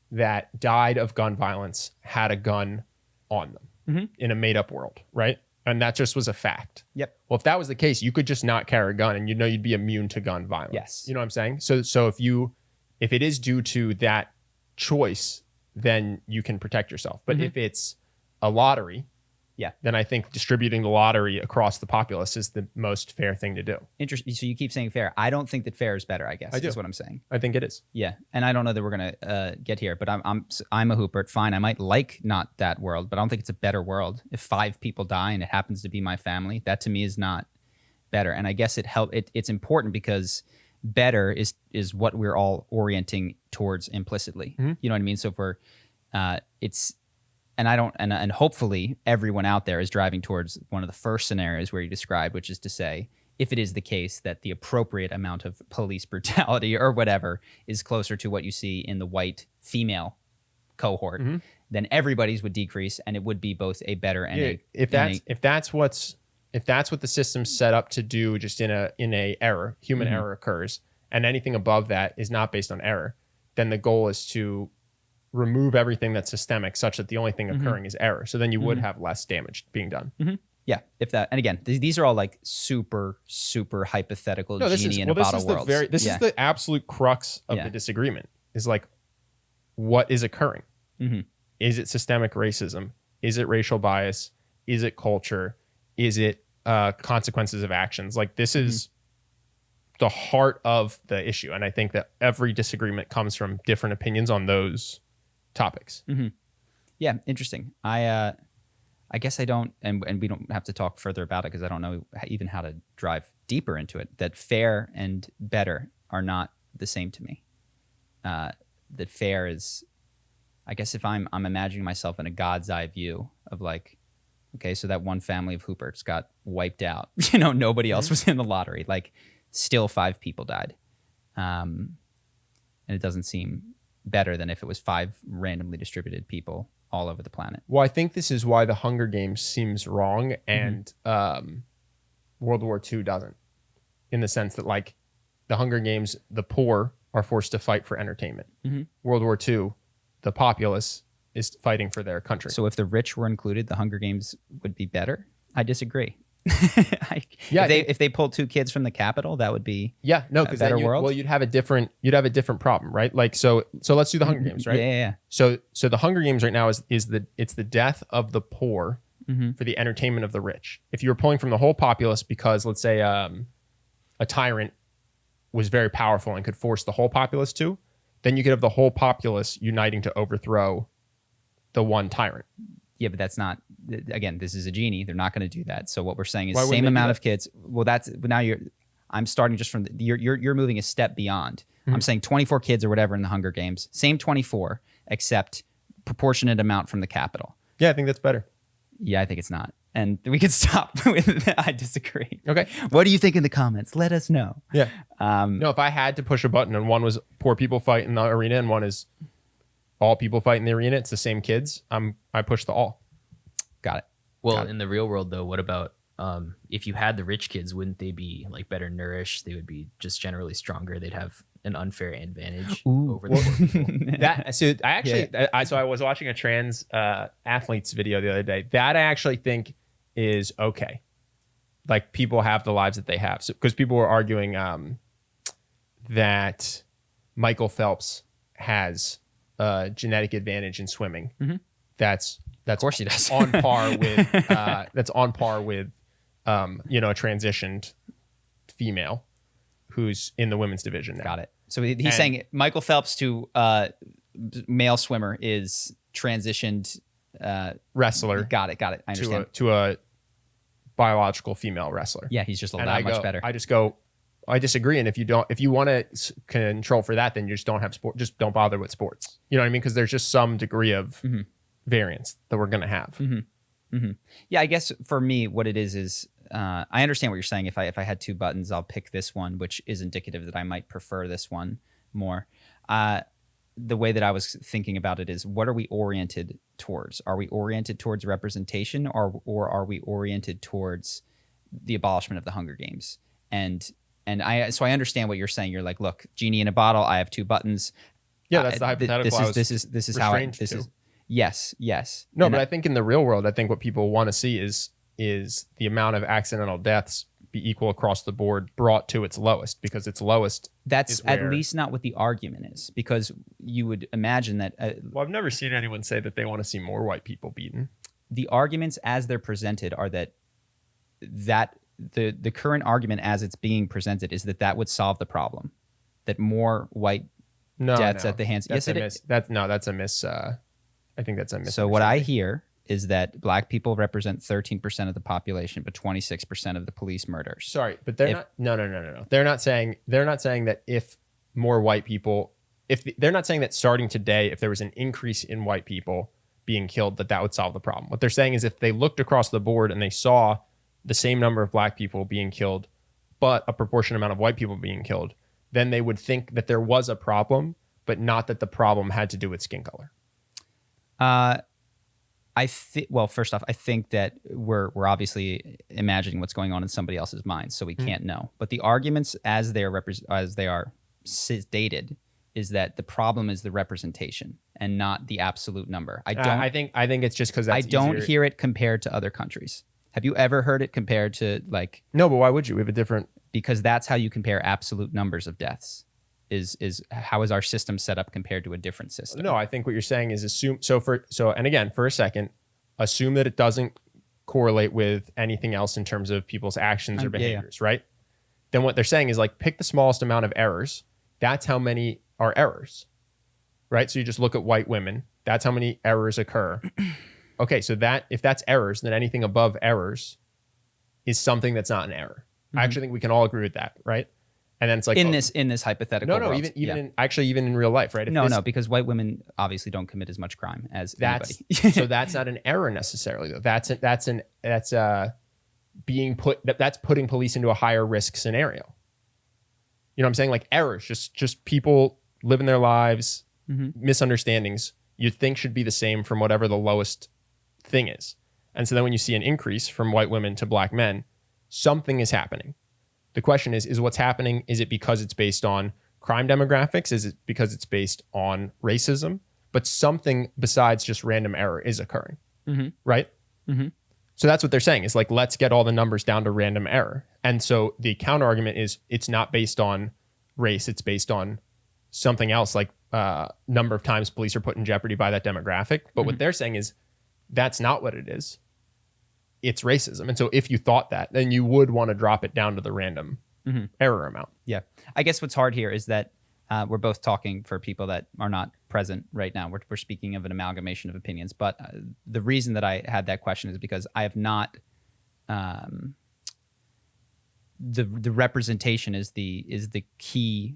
that died of gun violence had a gun on them in a made up world, right? And that just was a fact. Yep. Well, if that was the case, you could just not carry a gun and you'd be immune to gun violence. Yes. You know what I'm saying? So if it is due to that choice, then you can protect yourself. But if it's a lottery Yeah. then I think distributing the lottery across the populace is the most fair thing to do. Interesting. So you keep saying fair. I don't think that fair is better, I guess. I do. Is what I'm saying. I think it is. Yeah. And I don't know that we're going to get here, but I'm a Hoopert. Fine. I might like not that world, but I don't think it's a better world. If 5 people die and it happens to be my family, that to me is not better. And I guess it's important because better is what we're all orienting towards implicitly. Mm-hmm. You know what I mean? So for it's, and I don't, and hopefully everyone out there is driving towards one of the first scenarios where you described, which is to say, if it is the case that the appropriate amount of police brutality or whatever is closer to what you see in the white female cohort, then everybody's would decrease, and it would be both a better and if that's what the system's set up to do, just in a error, human error occurs, and anything above that is not based on error, then the goal is to remove everything that's systemic such that the only thing occurring is error. So then you would have less damage being done. Yeah, if that, and again, these are all like super, super hypothetical genie in a bottle worlds. This is the absolute crux of the disagreement, is like, what is occurring? Is it systemic racism? Is it racial bias? Is it culture? Is it consequences of actions? Like, this is the heart of the issue. And I think that every disagreement comes from different opinions on those topics. Yeah, interesting. I guess I don't, and we don't have to talk further about it because I don't know even how to drive deeper into it, that fair and better are not the same to me. That fair is, I guess if I'm imagining myself in a God's eye view of like, okay, so that one family of Hooperts got wiped out. You know, nobody else was in the lottery. Like, still 5 people died. And it doesn't seem better than if it was 5 randomly distributed people all over the planet. Well, I think this is why the Hunger Games seems wrong, and World War II doesn't, in the sense that, like, the Hunger Games, the poor are forced to fight for entertainment. World War II, the populace is fighting for their country. So if the rich were included, the Hunger Games would be better? I disagree. If they pulled 2 kids from the Capitol, that would be a better world. Well, you'd have a different problem, right? Like, so let's do the Hunger Games, right? Yeah. So the Hunger Games right now it's the death of the poor for the entertainment of the rich. If you were pulling from the whole populace because, let's say, a tyrant was very powerful and could force the whole populace to, then you could have the whole populace uniting to overthrow the one tyrant. Yeah, but that's not, again, this is a genie. They're not going to do that. So what we're saying is same amount of kids. Well, I'm starting just from, you're moving a step beyond. I'm saying 24 kids or whatever in the Hunger Games. Same 24, except proportionate amount from the Capitol. Yeah, I think that's better. Yeah, I think it's not. And we could stop with that. I disagree. Okay. What do you think in the comments? Let us know. Yeah. No, if I had to push a button and one was poor people fight in the arena and one is all people fight in the arena, it's the same kids, I push the all. Got it. Well, in the real world, though, what about if you had the rich kids, wouldn't they be like better nourished? They would be just generally stronger. They'd have an unfair advantage over the poor people. So I was watching a trans athletes video the other day. That I actually think is okay. Like, people have the lives that they have. So, because people were arguing that Michael Phelps has a genetic advantage in swimming. That's of course he does. on par with a transitioned female who's in the women's division now. Got it. So he's saying Michael Phelps to male swimmer is transitioned wrestler. Got it. I understand. To a biological female wrestler. Yeah, he's just that much better. I disagree. And if you want to control for that, then you just don't have sport. Just don't bother with sports. You know what I mean? Because there's just some degree of variance that we're going to have. Yeah, I guess for me, what it is I understand what you're saying. If I had 2 buttons, I'll pick this one, which is indicative that I might prefer this one more. The way that I was thinking about it is, what are we oriented towards? Are we oriented towards representation, or are we oriented towards the abolishment of the Hunger Games? And I understand what you're saying. You're like, look, genie in a bottle. I have 2 buttons. Yeah, that's the hypothetical. This is how this is. Yes. No, and but I think in the real world, I think what people want to see is the amount of accidental deaths be equal across the board, brought to its lowest, because its lowest. That's at least not what the argument is, because you would imagine that. Well, I've never seen anyone say that they want to see more white people beaten. the arguments as they're presented are that the current argument as it's being presented is that would solve the problem, that more white deaths at the hands. Yes, it is. That's a miss. I think that's a miss. So what I hear is that black people represent 13% of the population, but 26% of the police murders. Sorry, but they're not. No. They're not saying that if more white people, they're not saying that starting today, if there was an increase in white people being killed, that would solve the problem. What they're saying is if they looked across the board and they saw the same number of black people being killed, but a proportionate amount of white people being killed, then they would think that there was a problem, but not that the problem had to do with skin color. Well, first off, I think that we're obviously imagining what's going on in somebody else's mind, so we can't know. But the arguments as they are stated is that the problem is the representation and not the absolute number. I think it's just because I don't hear it compared to other countries. Have you ever heard it compared to like? No, but why would you? We have a different. Because that's how you compare absolute numbers of deaths. Is how is our system set up compared to a different system? No, I think what you're saying is assume. And again, for a second, assume that it doesn't correlate with anything else in terms of people's actions or behaviors, right? Then what they're saying is like pick the smallest amount of errors. That's how many are errors, right? So you just look at white women. That's how many errors occur. Okay, so if that's errors, then anything above errors is something that's not an error. I actually think we can all agree with that, right? And then it's like in this hypothetical. No, world. even in real life, right? No, because white women obviously don't commit as much crime as anybody. So that's not an error necessarily, though. That's putting police into a higher risk scenario. You know what I'm saying? Like errors, just people living their lives, misunderstandings. You'd think should be the same from whatever the lowest thing is. And so then when you see an increase from white women to black men, something is happening. The question is what's happening? Is it because it's based on crime demographics? Is it because it's based on racism? But something besides just random error is occurring, right? So that's what they're saying is like, let's get all the numbers down to random error. And so the counter argument is it's not based on race. It's based on something else, like number of times police are put in jeopardy by that demographic. But what they're saying is that's not what it is. It's racism. And so if you thought that, then you would want to drop it down to the random error amount. Yeah. I guess what's hard here is that we're both talking for people that are not present right now. We're speaking of an amalgamation of opinions. But the reason that I had that question is because I have not... the representation is the key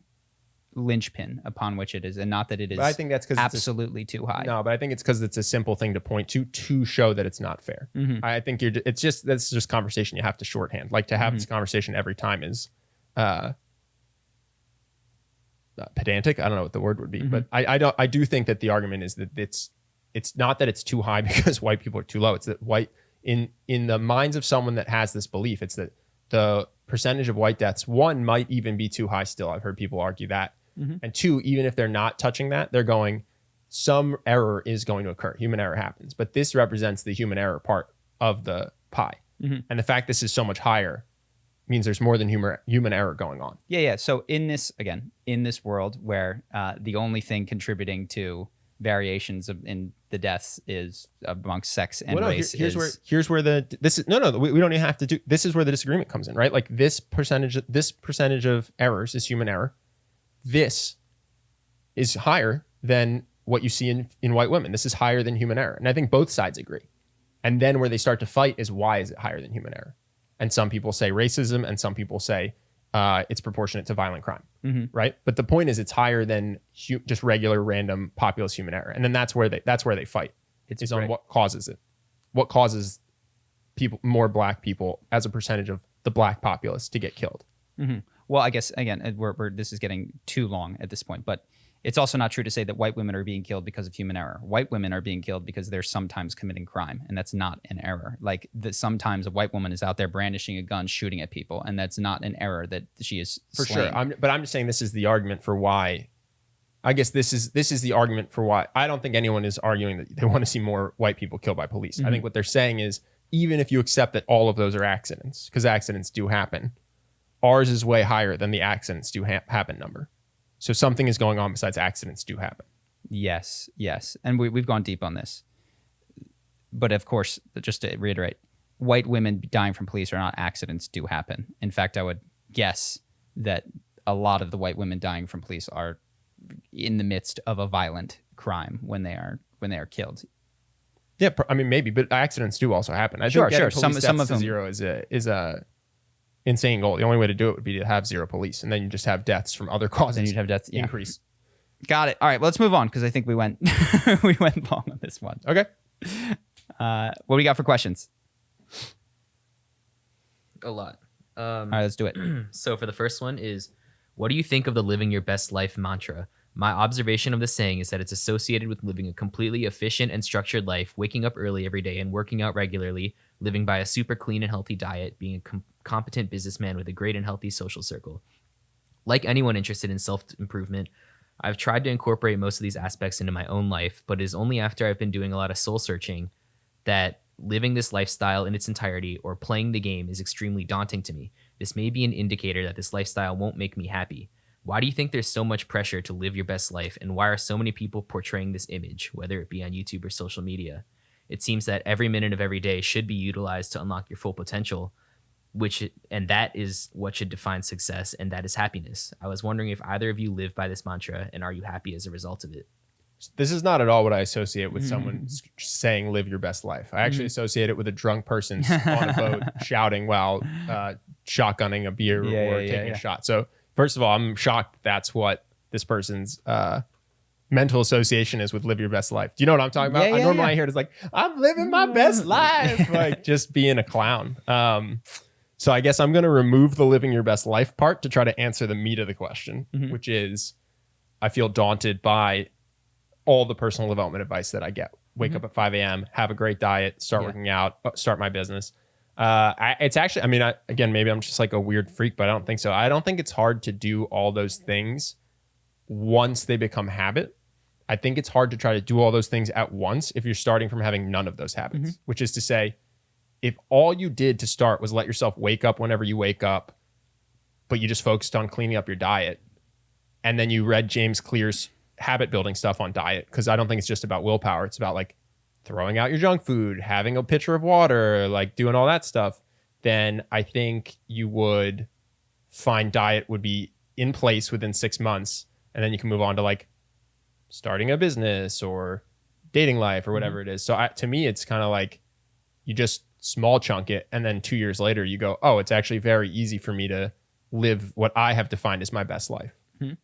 linchpin upon which it is, and not that it is. But I think that's because absolutely too high. No, but I think it's because it's a simple thing to point to show that it's not fair. I think that's just conversation you have to shorthand. Like to have this conversation every time is pedantic. I don't know what the word would be, but I do think that the argument is that it's not that it's too high because white people are too low. It's that in the minds of someone that has this belief, it's that the percentage of white deaths, one, might even be too high still. I've heard people argue that. And two, even if they're not touching that, they're going, some error is going to occur. Human error happens. But this represents the human error part of the pie. And the fact this is so much higher means there's more than human error going on. Yeah. So in this world where the only thing contributing to variations in the deaths is amongst sex and race. We don't even have to do. This is where the disagreement comes in, right? Like this percentage of errors is human error. This is higher than what you see in white women. This is higher than human error, and I think both sides agree. And then where they start to fight is why is it higher than human error? And some people say racism, and some people say it's proportionate to violent crime, right? But the point is, it's higher than just regular random populous human error, and then that's where they fight. It's on what causes it, what causes more black people as a percentage of the black populace to get killed. Well, I guess again, this is getting too long at this point, but it's also not true to say that white women are being killed because of human error. White women are being killed because they're sometimes committing crime, and that's not an error. Like sometimes a white woman is out there brandishing a gun, shooting at people, and that's not an error that she is for slain. Sure. But I'm just saying this is the argument for why. I guess this is the argument for why. I don't think anyone is arguing that they want to see more white people killed by police. I think what they're saying is even if you accept that all of those are accidents, because accidents do happen, ours is way higher than the accidents do happen number. So something is going on besides accidents do happen. Yes. And we've gone deep on this. but of course, just to reiterate, white women dying from police are not accidents, do happen. In fact, I would guess that a lot of the white women dying from police are in the midst of a violent crime when they are killed. Yeah, I mean maybe, but accidents do also happen. I Sure. think getting police Some deaths of to them zero is a insane goal. The only way to do it would be to have zero police, and then you just have deaths from other causes. Then you'd have deaths increase. Got it. All right, well, let's move on because I think we went we went long on this one. Okay. What do we got for questions? A lot. All right, let's do it. So for the first one is, what do you think of the living your best life mantra? My observation of the saying is that it's associated with living a completely efficient and structured life, waking up early every day and working out regularly, living by a super clean and healthy diet, being a competent businessman with a great and healthy social circle. Like anyone interested in self-improvement, I've tried to incorporate most of these aspects into my own life, but it is only after I've been doing a lot of soul searching that living this lifestyle in its entirety or playing the game is extremely daunting to me. This may be an indicator that this lifestyle won't make me happy. Why do you think there's so much pressure to live your best life, and why are so many people portraying this image, whether it be on YouTube or social media? It seems that every minute of every day should be utilized to unlock your full potential, and that is what should define success, and that is happiness. I was wondering if either of you live by this mantra, and are you happy as a result of it? This is not at all what I associate with someone saying live your best life. I actually associate it with a drunk person on a boat shouting while shotgunning a beer or taking a shot. So first of all, I'm shocked that's what this person's mental association is with live your best life. Do you know what I'm talking about? Normally I hear it as like, I'm living my best life, like just being a clown. So I guess I'm going to remove the living your best life part to try to answer the meat of the question, which is I feel daunted by all the personal development advice that I get. Wake up at 5 a.m., have a great diet, start working out, start my business. It's actually, I mean, again, maybe I'm just like a weird freak, but I don't think so. I don't think it's hard to do all those things once they become habit. I think it's hard to try to do all those things at once if you're starting from having none of those habits, which is to say, if all you did to start was let yourself wake up whenever you wake up, but you just focused on cleaning up your diet, and then you read James Clear's habit building stuff on diet, because I don't think it's just about willpower. It's about like throwing out your junk food, having a pitcher of water, like doing all that stuff, then I think you would find diet would be in place within 6 months. And then you can move on to like starting a business or dating life or whatever it is. So to me, it's kind of like you just small chunk it. And then 2 years later you go, oh, it's actually very easy for me to live what I have defined as my best life.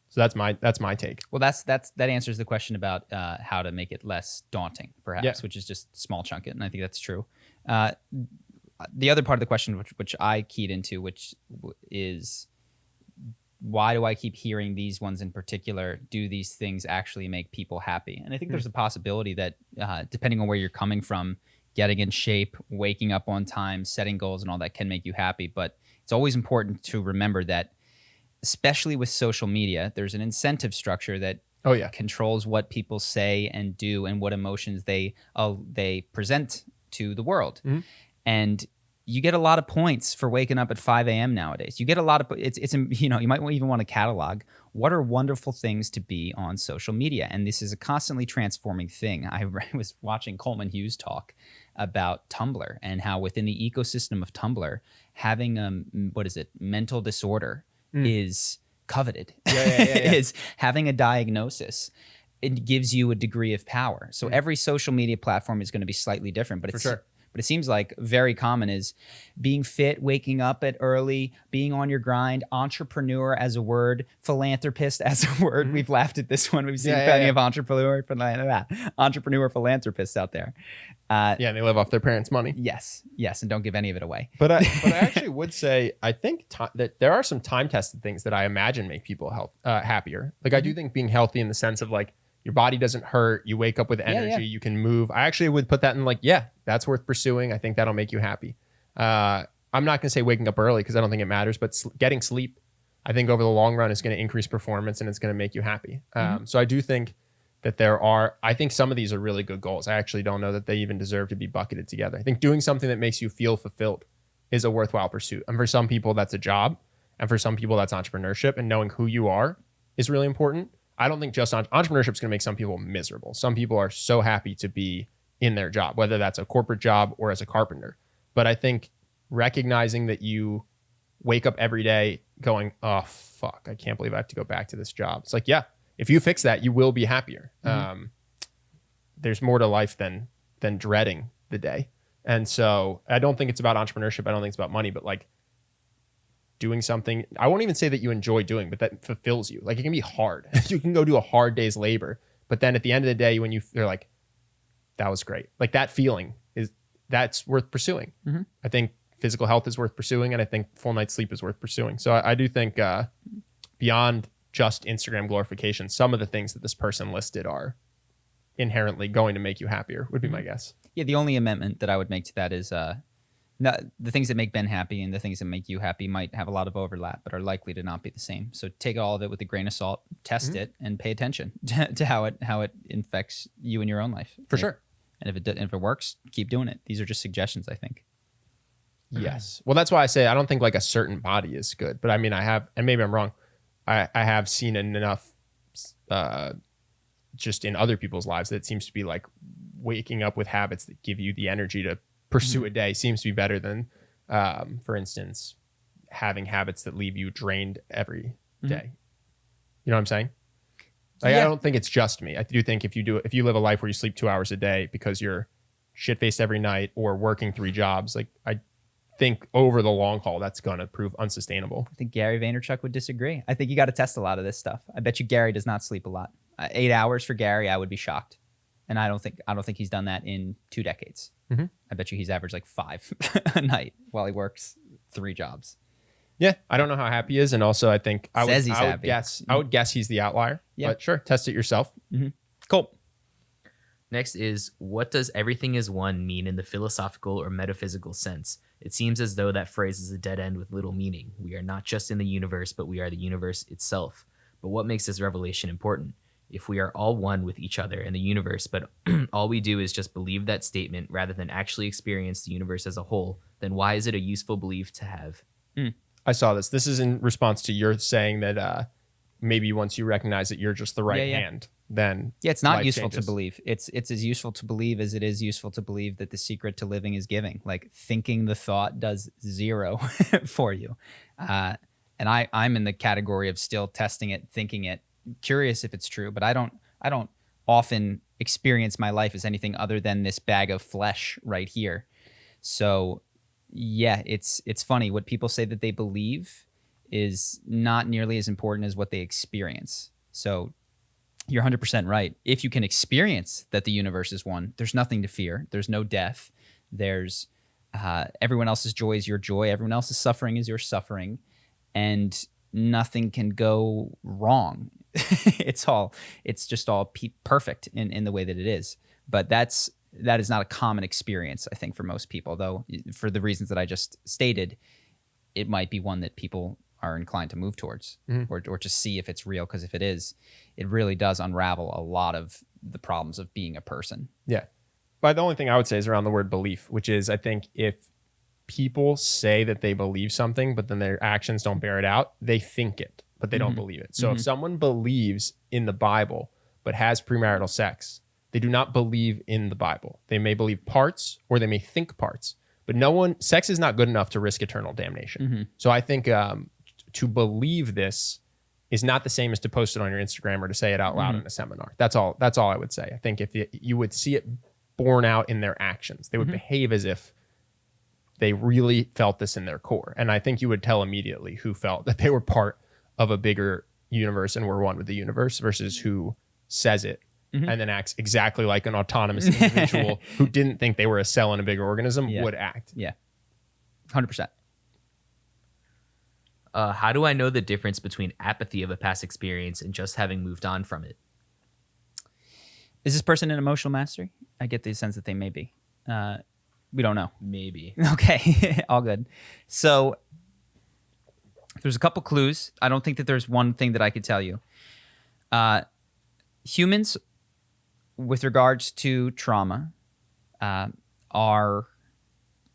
So that's my take. Well, that answers the question about how to make it less daunting, perhaps, which is just small chunk it, and I think that's true. The other part of the question, which I keyed into, which is why do I keep hearing these ones in particular? Do these things actually make people happy? And I think there's a possibility that depending on where you're coming from, getting in shape, waking up on time, setting goals, and all that can make you happy. But it's always important to remember that, especially with social media, there's an incentive structure that controls what people say and do and what emotions they present to the world. And you get a lot of points for waking up at 5 a.m. nowadays. You get a lot of it's you know, you might even want to catalog what are wonderful things to be on social media. And this is a constantly transforming thing. I was watching Coleman Hughes talk about Tumblr and how within the ecosystem of Tumblr, having mental disorder is coveted. Is having a diagnosis. It gives you a degree of power. So every social media platform is going to be slightly different, but But it seems like very common is being fit, waking up at early, being on your grind, entrepreneur as a word, philanthropist as a word. We've laughed at this one. We've seen plenty of entrepreneur philanthropists out there. And they live off their parents' money. Yes, and don't give any of it away. But I actually would say I think that there are some time-tested things that I imagine make people happier. Like I do think being healthy in the sense of like your body doesn't hurt, you wake up with energy, you can move. I actually would put that in like, that's worth pursuing. I think that'll make you happy. I'm not going to say waking up early because I don't think it matters, but getting sleep, I think over the long run is going to increase performance and it's going to make you happy. So I do think that I think some of these are really good goals. I actually don't know that they even deserve to be bucketed together. I think doing something that makes you feel fulfilled is a worthwhile pursuit. And for some people, that's a job. And for some people, that's entrepreneurship. And knowing who you are is really important. I don't think just entrepreneurship is going to make some people miserable. Some people are so happy to be in their job, whether that's a corporate job or as a carpenter. But I think recognizing that you wake up every day going, oh, fuck, I can't believe I have to go back to this job. It's like, yeah, if you fix that, you will be happier. There's more to life than dreading the day. And so I don't think it's about entrepreneurship. I don't think it's about money, but like doing something, I won't even say that you enjoy doing, but that fulfills you. Like it can be hard. You can go do a hard day's labor, but then at the end of the day, when you're like, that was great. Like that feeling that's worth pursuing. I think physical health is worth pursuing, and I think full night's sleep is worth pursuing. So I do think beyond just Instagram glorification, some of the things that this person listed are inherently going to make you happier, would be my guess. Yeah, the only amendment that I would make to that is the things that make Ben happy and the things that make you happy might have a lot of overlap, but are likely to not be the same. So take all of it with a grain of salt, test it, and pay attention to how it infects you in your own life. For sure. And if it works, keep doing it. These are just suggestions, I think. Yes. Well, that's why I say I don't think like a certain body is good, but I mean, I have, and maybe I'm wrong, I have seen enough just in other people's lives that it seems to be like waking up with habits that give you the energy to pursue a day seems to be better than, for instance, having habits that leave you drained every day. You know what I'm saying? Like, I don't think it's just me. I do think if you live a life where you sleep 2 hours a day because you're shit-faced every night or working 3 jobs, like I think over the long haul, that's going to prove unsustainable. I think Gary Vaynerchuk would disagree. I think you got to test a lot of this stuff. I bet you Gary does not sleep a lot. 8 hours for Gary, I would be shocked. And I don't think he's done that in 2 decades. I bet you he's averaged like 5 a night while he works 3 jobs. Yeah, I don't know how happy he is, and also I think I would guess he's the outlier. Yeah, but sure, test it yourself. Cool. Next is, what does everything is one mean in the philosophical or metaphysical sense? It seems as though that phrase is a dead end with little meaning. We are not just in the universe, but we are the universe itself. But what makes this revelation important? If we are all one with each other and the universe, but all we do is just believe that statement rather than actually experience the universe as a whole, then why is it a useful belief to have? I saw this. This is in response to your saying that maybe once you recognize that you're just the right hand, then it's not useful to believe. It's as useful to believe as it is useful to believe that the secret to living is giving. Like thinking the thought does 0 for you. And I'm in the category of still testing it, thinking it, curious if it's true, but I don't often experience my life as anything other than this bag of flesh right here. So yeah, it's funny. What people say that they believe is not nearly as important as what they experience. So you're 100% right. If you can experience that the universe is one, there's nothing to fear. There's no death. There's everyone else's joy is your joy. Everyone else's suffering is your suffering. And nothing can go wrong. It's just all perfect in the way that it is. But that is not a common experience, I think, for most people, though for the reasons that I just stated, it might be one that people are inclined to move towards or to see if it's real, because if it is, it really does unravel a lot of the problems of being a person. Yeah. But the only thing I would say is around the word belief, which is I think if people say that they believe something, but then their actions don't bear it out, they think it, but they don't believe it. So if someone believes in the Bible, but has premarital sex, they do not believe in the Bible. They may believe parts or they may think parts, but sex is not good enough to risk eternal damnation. So I think to believe this is not the same as to post it on your Instagram or to say it out loud in a seminar. That's all I would say. I think if you would see it borne out in their actions, they would behave as if they really felt this in their core. And I think you would tell immediately who felt that they were part of a bigger universe and were one with the universe versus who says it and then acts exactly like an autonomous individual who didn't think they were a cell in a bigger organism would act. Yeah, 100%. How do I know the difference between apathy of a past experience and just having moved on from it? Is this person an emotional mastery? I get the sense that they may be. We don't know. Maybe. Okay, all good. So there's a couple clues. I don't think that there's one thing that I could tell you. Humans, with regards to trauma, are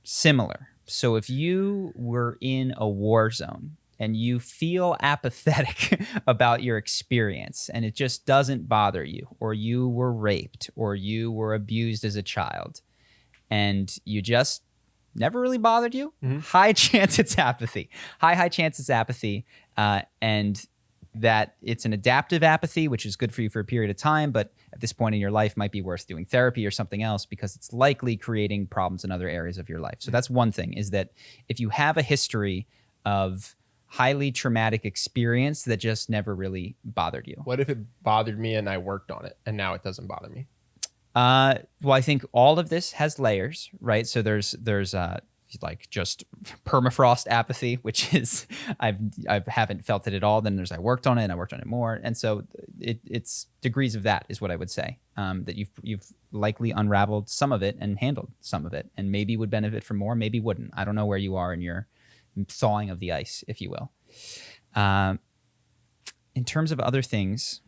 similar. So if you were in a war zone and you feel apathetic about your experience and it just doesn't bother you, or you were raped or you were abused as a child and you just never really bothered you, high chance it's apathy. High chance it's apathy. And that it's an adaptive apathy, which is good for you for a period of time, but at this point in your life might be worth doing therapy or something else because it's likely creating problems in other areas of your life. So that's one thing, is that if you have a history of highly traumatic experience that just never really bothered you. What if it bothered me and I worked on it and now it doesn't bother me? Well, I think all of this has layers, right? So there's like just permafrost apathy, which is I haven't felt it at all. Then there's I worked on it and I worked on it more, and so it's degrees of that is what I would say. That you've likely unraveled some of it and handled some of it, and maybe would benefit from more, maybe wouldn't. I don't know where you are in your thawing of the ice, if you will. In terms of other things,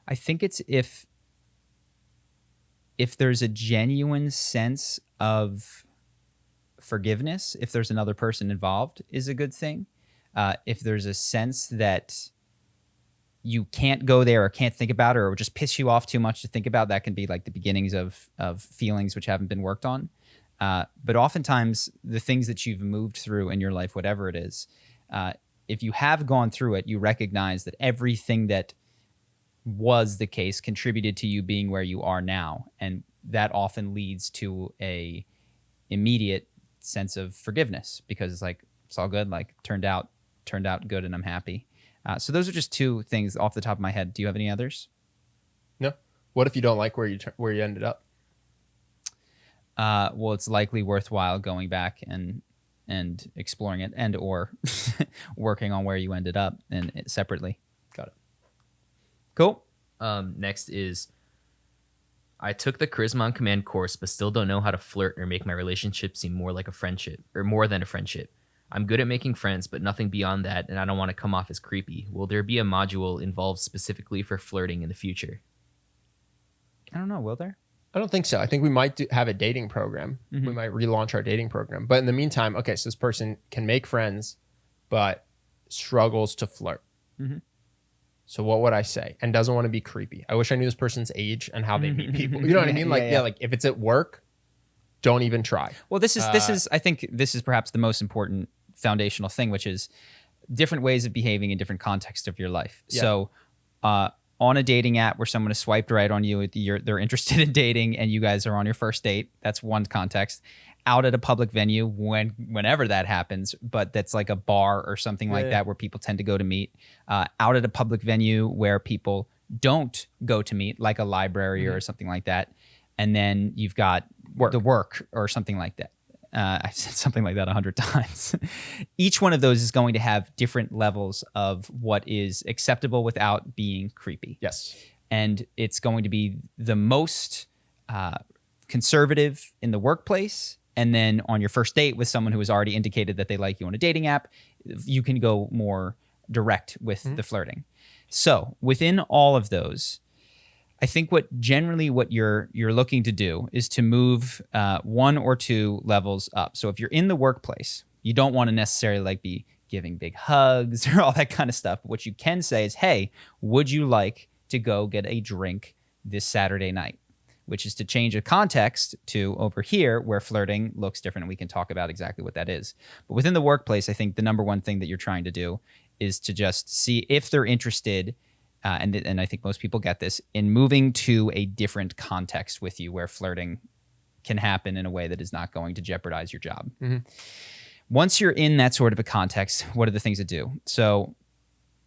I think it's if there's a genuine sense of forgiveness, if there's another person involved, is a good thing. If there's a sense that you can't go there or can't think about it or just piss you off too much to think about, that can be like the beginnings of feelings which haven't been worked on. But oftentimes the things that you've moved through in your life, whatever it is, if you have gone through it, you recognize that everything that was the case contributed to you being where you are now, and that often leads to a immediate sense of forgiveness because it's like it's all good, like turned out good and I'm happy. So those are just two things off the top of my head. Do you have any others? No. What if you don't like where you ended up? Well, it's likely worthwhile going back and exploring it and or working on where you ended up and separately. Got it. Cool. Next is, I took the Charisma on Command course, but still don't know how to flirt or make my relationship seem more like a friendship or more than a friendship. I'm good at making friends, but nothing beyond that, and I don't want to come off as creepy. Will there be a module involved specifically for flirting in the future? I don't know. Will there? I don't think so. I think we might have a dating program. Mm-hmm. We might relaunch our dating program. But in the meantime, okay, so this person can make friends, but struggles to flirt. Mm-hmm. So what would I say? And doesn't want to be creepy. I wish I knew this person's age and how they meet people. You know what I mean? Like, yeah, like if it's at work, don't even try. Well, this is, I think this is perhaps the most important foundational thing, which is different ways of behaving in different contexts of your life. Yeah. So, on a dating app where someone has swiped right on you, they're interested in dating and you guys are on your first date. That's one context. Out at a public venue, whenever that happens, but that's like a bar or something like that where people tend to go to meet. Out at a public venue where people don't go to meet, like a library or something like that. And then you've got the work or something like that. I've said something like that 100 times. Each one of those is going to have different levels of what is acceptable without being creepy. Yes. And it's going to be the most conservative in the workplace. And then on your first date with someone who has already indicated that they like you on a dating app, you can go more direct with the flirting. So within all of those, I think what you're looking to do is to move one or two levels up. So if you're in the workplace, you don't want to necessarily like be giving big hugs or all that kind of stuff. But what you can say is, hey, would you like to go get a drink this Saturday night? Which is to change a context to over here where flirting looks different. And we can talk about exactly what that is. But within the workplace, I think the number one thing that you're trying to do is to just see if they're interested, and I think most people get this, in moving to a different context with you where flirting can happen in a way that is not going to jeopardize your job. Mm-hmm. Once you're in that sort of a context, what are the things to do? So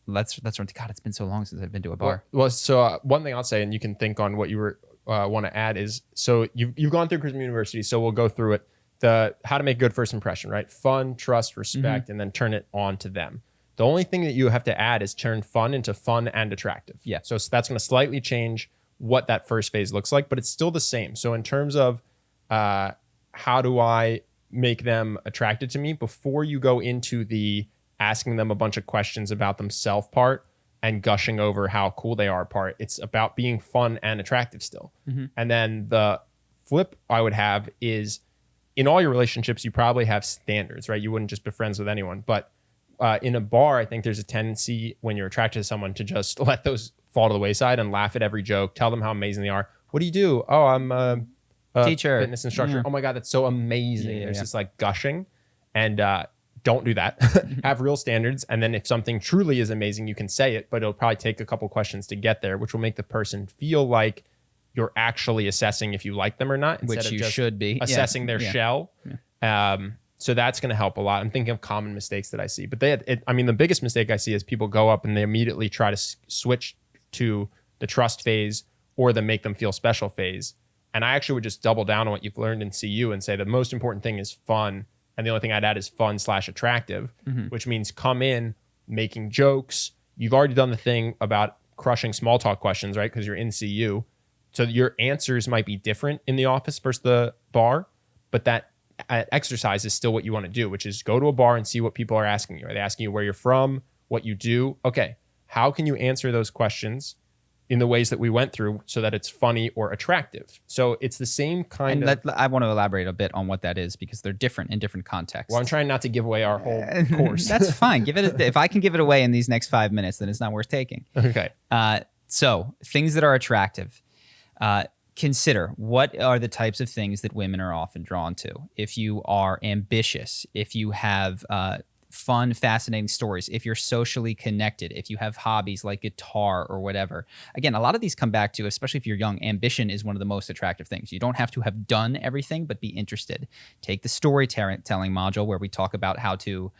let's run to, God, it's been so long since I've been to a bar. Well, so one thing I'll say, and you can think on what you were want to add is, so you've gone through Charisma University, so we'll go through it. The how to make a good first impression, right? Fun, trust, respect, and then turn it on to them. The only thing that you have to add is turn fun into fun and attractive. Yeah. So that's going to slightly change what that first phase looks like, but it's still the same. So in terms of how do I make them attracted to me, before you go into the asking them a bunch of questions about themselves part and gushing over how cool they are part, it's about being fun and attractive still. Mm-hmm. And then the flip I would have is in all your relationships, you probably have standards, right? You wouldn't just be friends with anyone. But in a bar, I think there's a tendency when you're attracted to someone to just let those fall to the wayside and laugh at every joke, tell them how amazing they are. What do you do? Oh, I'm a teacher, fitness instructor. Yeah. Oh my God, that's so amazing. Yeah, There's this like gushing, and don't do that. Have real standards. And then if something truly is amazing, you can say it, but it'll probably take a couple questions to get there, which will make the person feel like you're actually assessing if you like them or not, instead Which of you just should be assessing their shell. So that's going to help a lot. I'm thinking of common mistakes that I see, but the biggest mistake I see is people go up and they immediately try to switch to the trust phase or the make them feel special phase. And I actually would just double down on what you've learned in CU and say the most important thing is fun. And the only thing I'd add is fun/attractive, which means come in making jokes. You've already done the thing about crushing small talk questions, right? Because you're in CU. So your answers might be different in the office versus the bar, but that exercise is still what you want to do, which is go to a bar and see what people are asking you. Are they asking you where you're from, what you do? Okay, how can you answer those questions in the ways that we went through so that it's funny or attractive? So it's the same kind of... I want to elaborate a bit on what that is because they're different in different contexts. Well, I'm trying not to give away our whole course. That's fine. If I can give it away in these next 5 minutes, then it's not worth taking. Okay. So things that are attractive. Consider what are the types of things that women are often drawn to. If you are ambitious, if you have fun, fascinating stories, if you're socially connected, if you have hobbies like guitar or whatever. Again, a lot of these come back to, especially if you're young, ambition is one of the most attractive things. You don't have to have done everything, but be interested. Take the storytelling module where we talk about how to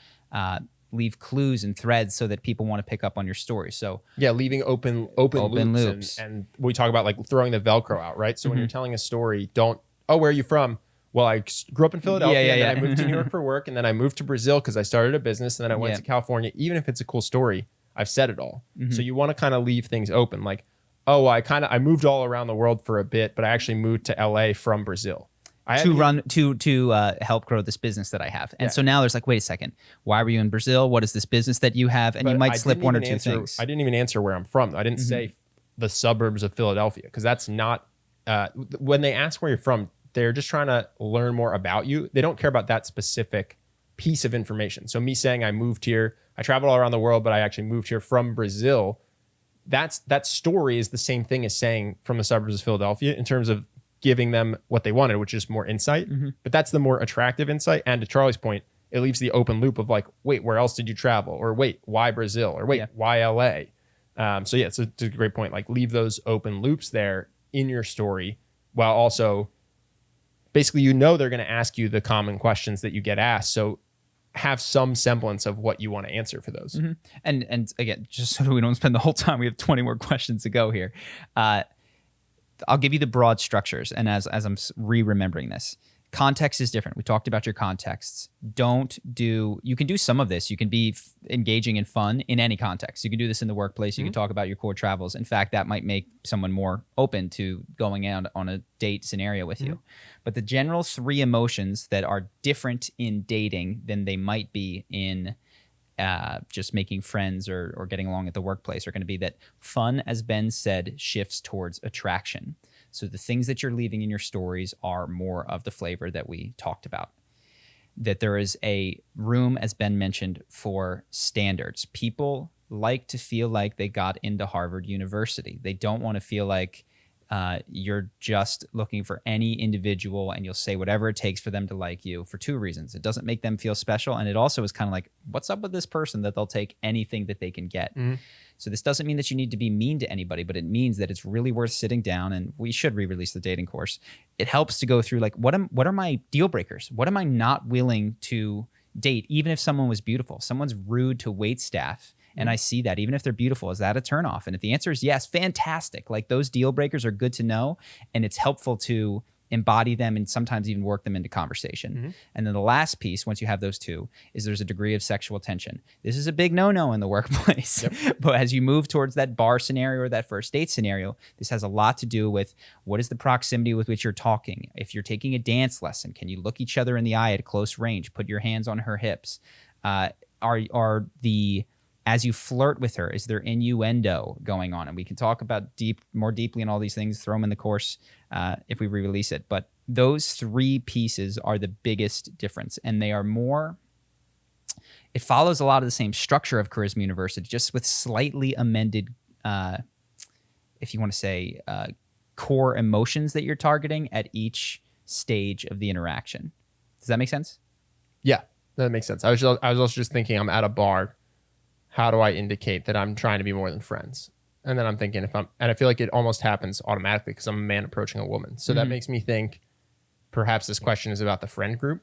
leave clues and threads so that people want to pick up on your story. So yeah, leaving open loops. And we talk about like throwing the Velcro out, right? So when you're telling a story, don't, oh, where are you from? Well, I grew up in Philadelphia, and then I moved to New York for work, and then I moved to Brazil because I started a business, and then I went to California. Even if it's a cool story, I've said it all. So you want to kind of leave things open. Like, oh, I moved all around the world for a bit, but I actually moved to LA from Brazil. To help grow this business that I have. And so now there's like, wait a second, why were you in Brazil? What is this business that you have? And you might slip one or two things. I didn't even answer where I'm from. I didn't say the suburbs of Philadelphia because that's not, when they ask where you're from, they're just trying to learn more about you. They don't care about that specific piece of information. So me saying I moved here, I traveled all around the world, but I actually moved here from Brazil. That story is the same thing as saying from the suburbs of Philadelphia in terms of giving them what they wanted, which is more insight. But that's the more attractive insight. And to Charlie's point, it leaves the open loop of like, wait, where else did you travel? Or wait, why Brazil? Or wait, why LA? So yeah, it's a great point. Like leave those open loops there in your story while also basically, they're going to ask you the common questions that you get asked. So have some semblance of what you want to answer for those. And again, just so we don't spend the whole time, we have 20 more questions to go here. I'll give you the broad structures. And as I'm remembering this, context is different. We talked about your contexts. You can do some of this. You can be engaging and fun in any context. You can do this in the workplace. You can talk about your core travels. In fact, that might make someone more open to going out on a date scenario with you. But the general 3 emotions that are different in dating than they might be in just making friends or getting along at the workplace are going to be that fun, as Ben said, shifts towards attraction. So the things that you're leaving in your stories are more of the flavor that we talked about. That there is a room, as Ben mentioned, for standards. People like to feel like they got into Harvard University. They don't want to feel like you're just looking for any individual and you'll say whatever it takes for them to like you for 2 reasons. It doesn't make them feel special. And it also is kind of like, what's up with this person that they'll take anything that they can get? So this doesn't mean that you need to be mean to anybody, but it means that it's really worth sitting down, and we should re-release the dating course. It helps to go through like, what are my deal breakers? What am I not willing to date, even if someone was beautiful? Someone's rude to wait staff. And I see that, even if they're beautiful, is that a turnoff? And if the answer is yes, fantastic. Like those deal breakers are good to know, and it's helpful to embody them and sometimes even work them into conversation. And then the last piece, once you have those 2, is there's a degree of sexual tension. This is a big no-no in the workplace. But as you move towards that bar scenario or that first date scenario, this has a lot to do with what is the proximity with which you're talking. If you're taking a dance lesson, can you look each other in the eye at close range? Put your hands on her hips. Are the as you flirt with her, is there innuendo going on? And we can talk about more deeply in all these things, throw them in the course if we re-release it. But those 3 pieces are the biggest difference. And they are more, it follows a lot of the same structure of Charisma University, just with slightly amended, if you want to say, core emotions that you're targeting at each stage of the interaction. Does that make sense? Yeah, that makes sense. I was also just thinking, I'm at a bar. How do I indicate that I'm trying to be more than friends? And then I'm thinking and I feel like it almost happens automatically because I'm a man approaching a woman. So that makes me think perhaps this question is about the friend group.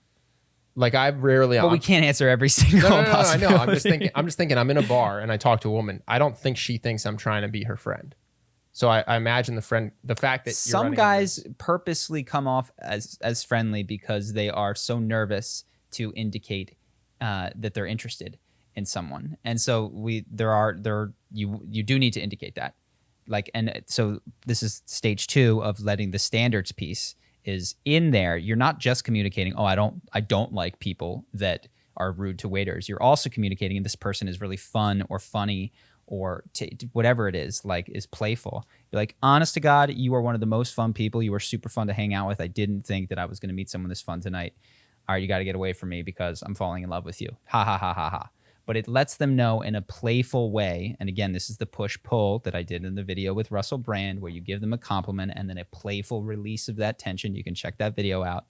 Like I rarely. Well, we can't answer every single possibility. I know. I'm just thinking I'm in a bar and I talk to a woman. I don't think she thinks I'm trying to be her friend. So I imagine the fact that some guys purposely come off as friendly because they are so nervous to indicate that they're interested in someone. And so you do need to indicate that. And so this is stage 2 of letting the standards piece is in there. You're not just communicating, I don't like people that are rude to waiters. You're also communicating, and this person is really fun or funny or whatever it is, is playful. You're like, honest to God, you are one of the most fun people. You are super fun to hang out with. I didn't think that I was going to meet someone this fun tonight. All right, you got to get away from me because I'm falling in love with you. Ha, ha, ha, ha, ha. But it lets them know in a playful way. And again, this is the push-pull that I did in the video with Russell Brand, where you give them a compliment and then a playful release of that tension. You can check that video out.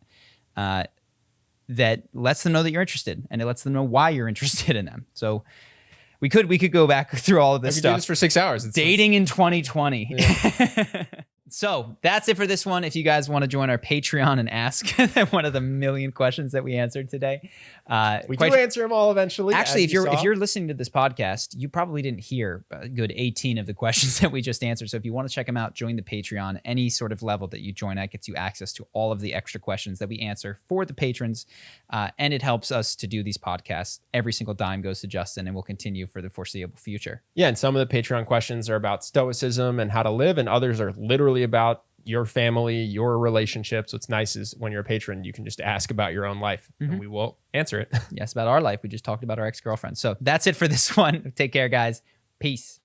That lets them know that you're interested, and it lets them know why you're interested in them. So we could go back through all of this stuff. Do this for 6 hours. Dating in 2020. Yeah. So that's it for this one. If you guys want to join our Patreon and ask one of the million questions that we answered today, we do answer them all eventually. Actually, if you're listening to this podcast, you probably didn't hear a good 18 of the questions that we just answered. So if you want to check them out, join the Patreon. Any sort of level that you join at gets you access to all of the extra questions that we answer for the patrons, and it helps us to do these podcasts. Every single dime goes to Justin, and will continue for the foreseeable future. Yeah, and some of the Patreon questions are about stoicism and how to live, and others are literally about your family, your relationships. What's nice is when you're a patron, you can just ask about your own life and we will answer it. Yes, about our life. We just talked about our ex-girlfriend. So that's it for this one. Take care, guys. Peace.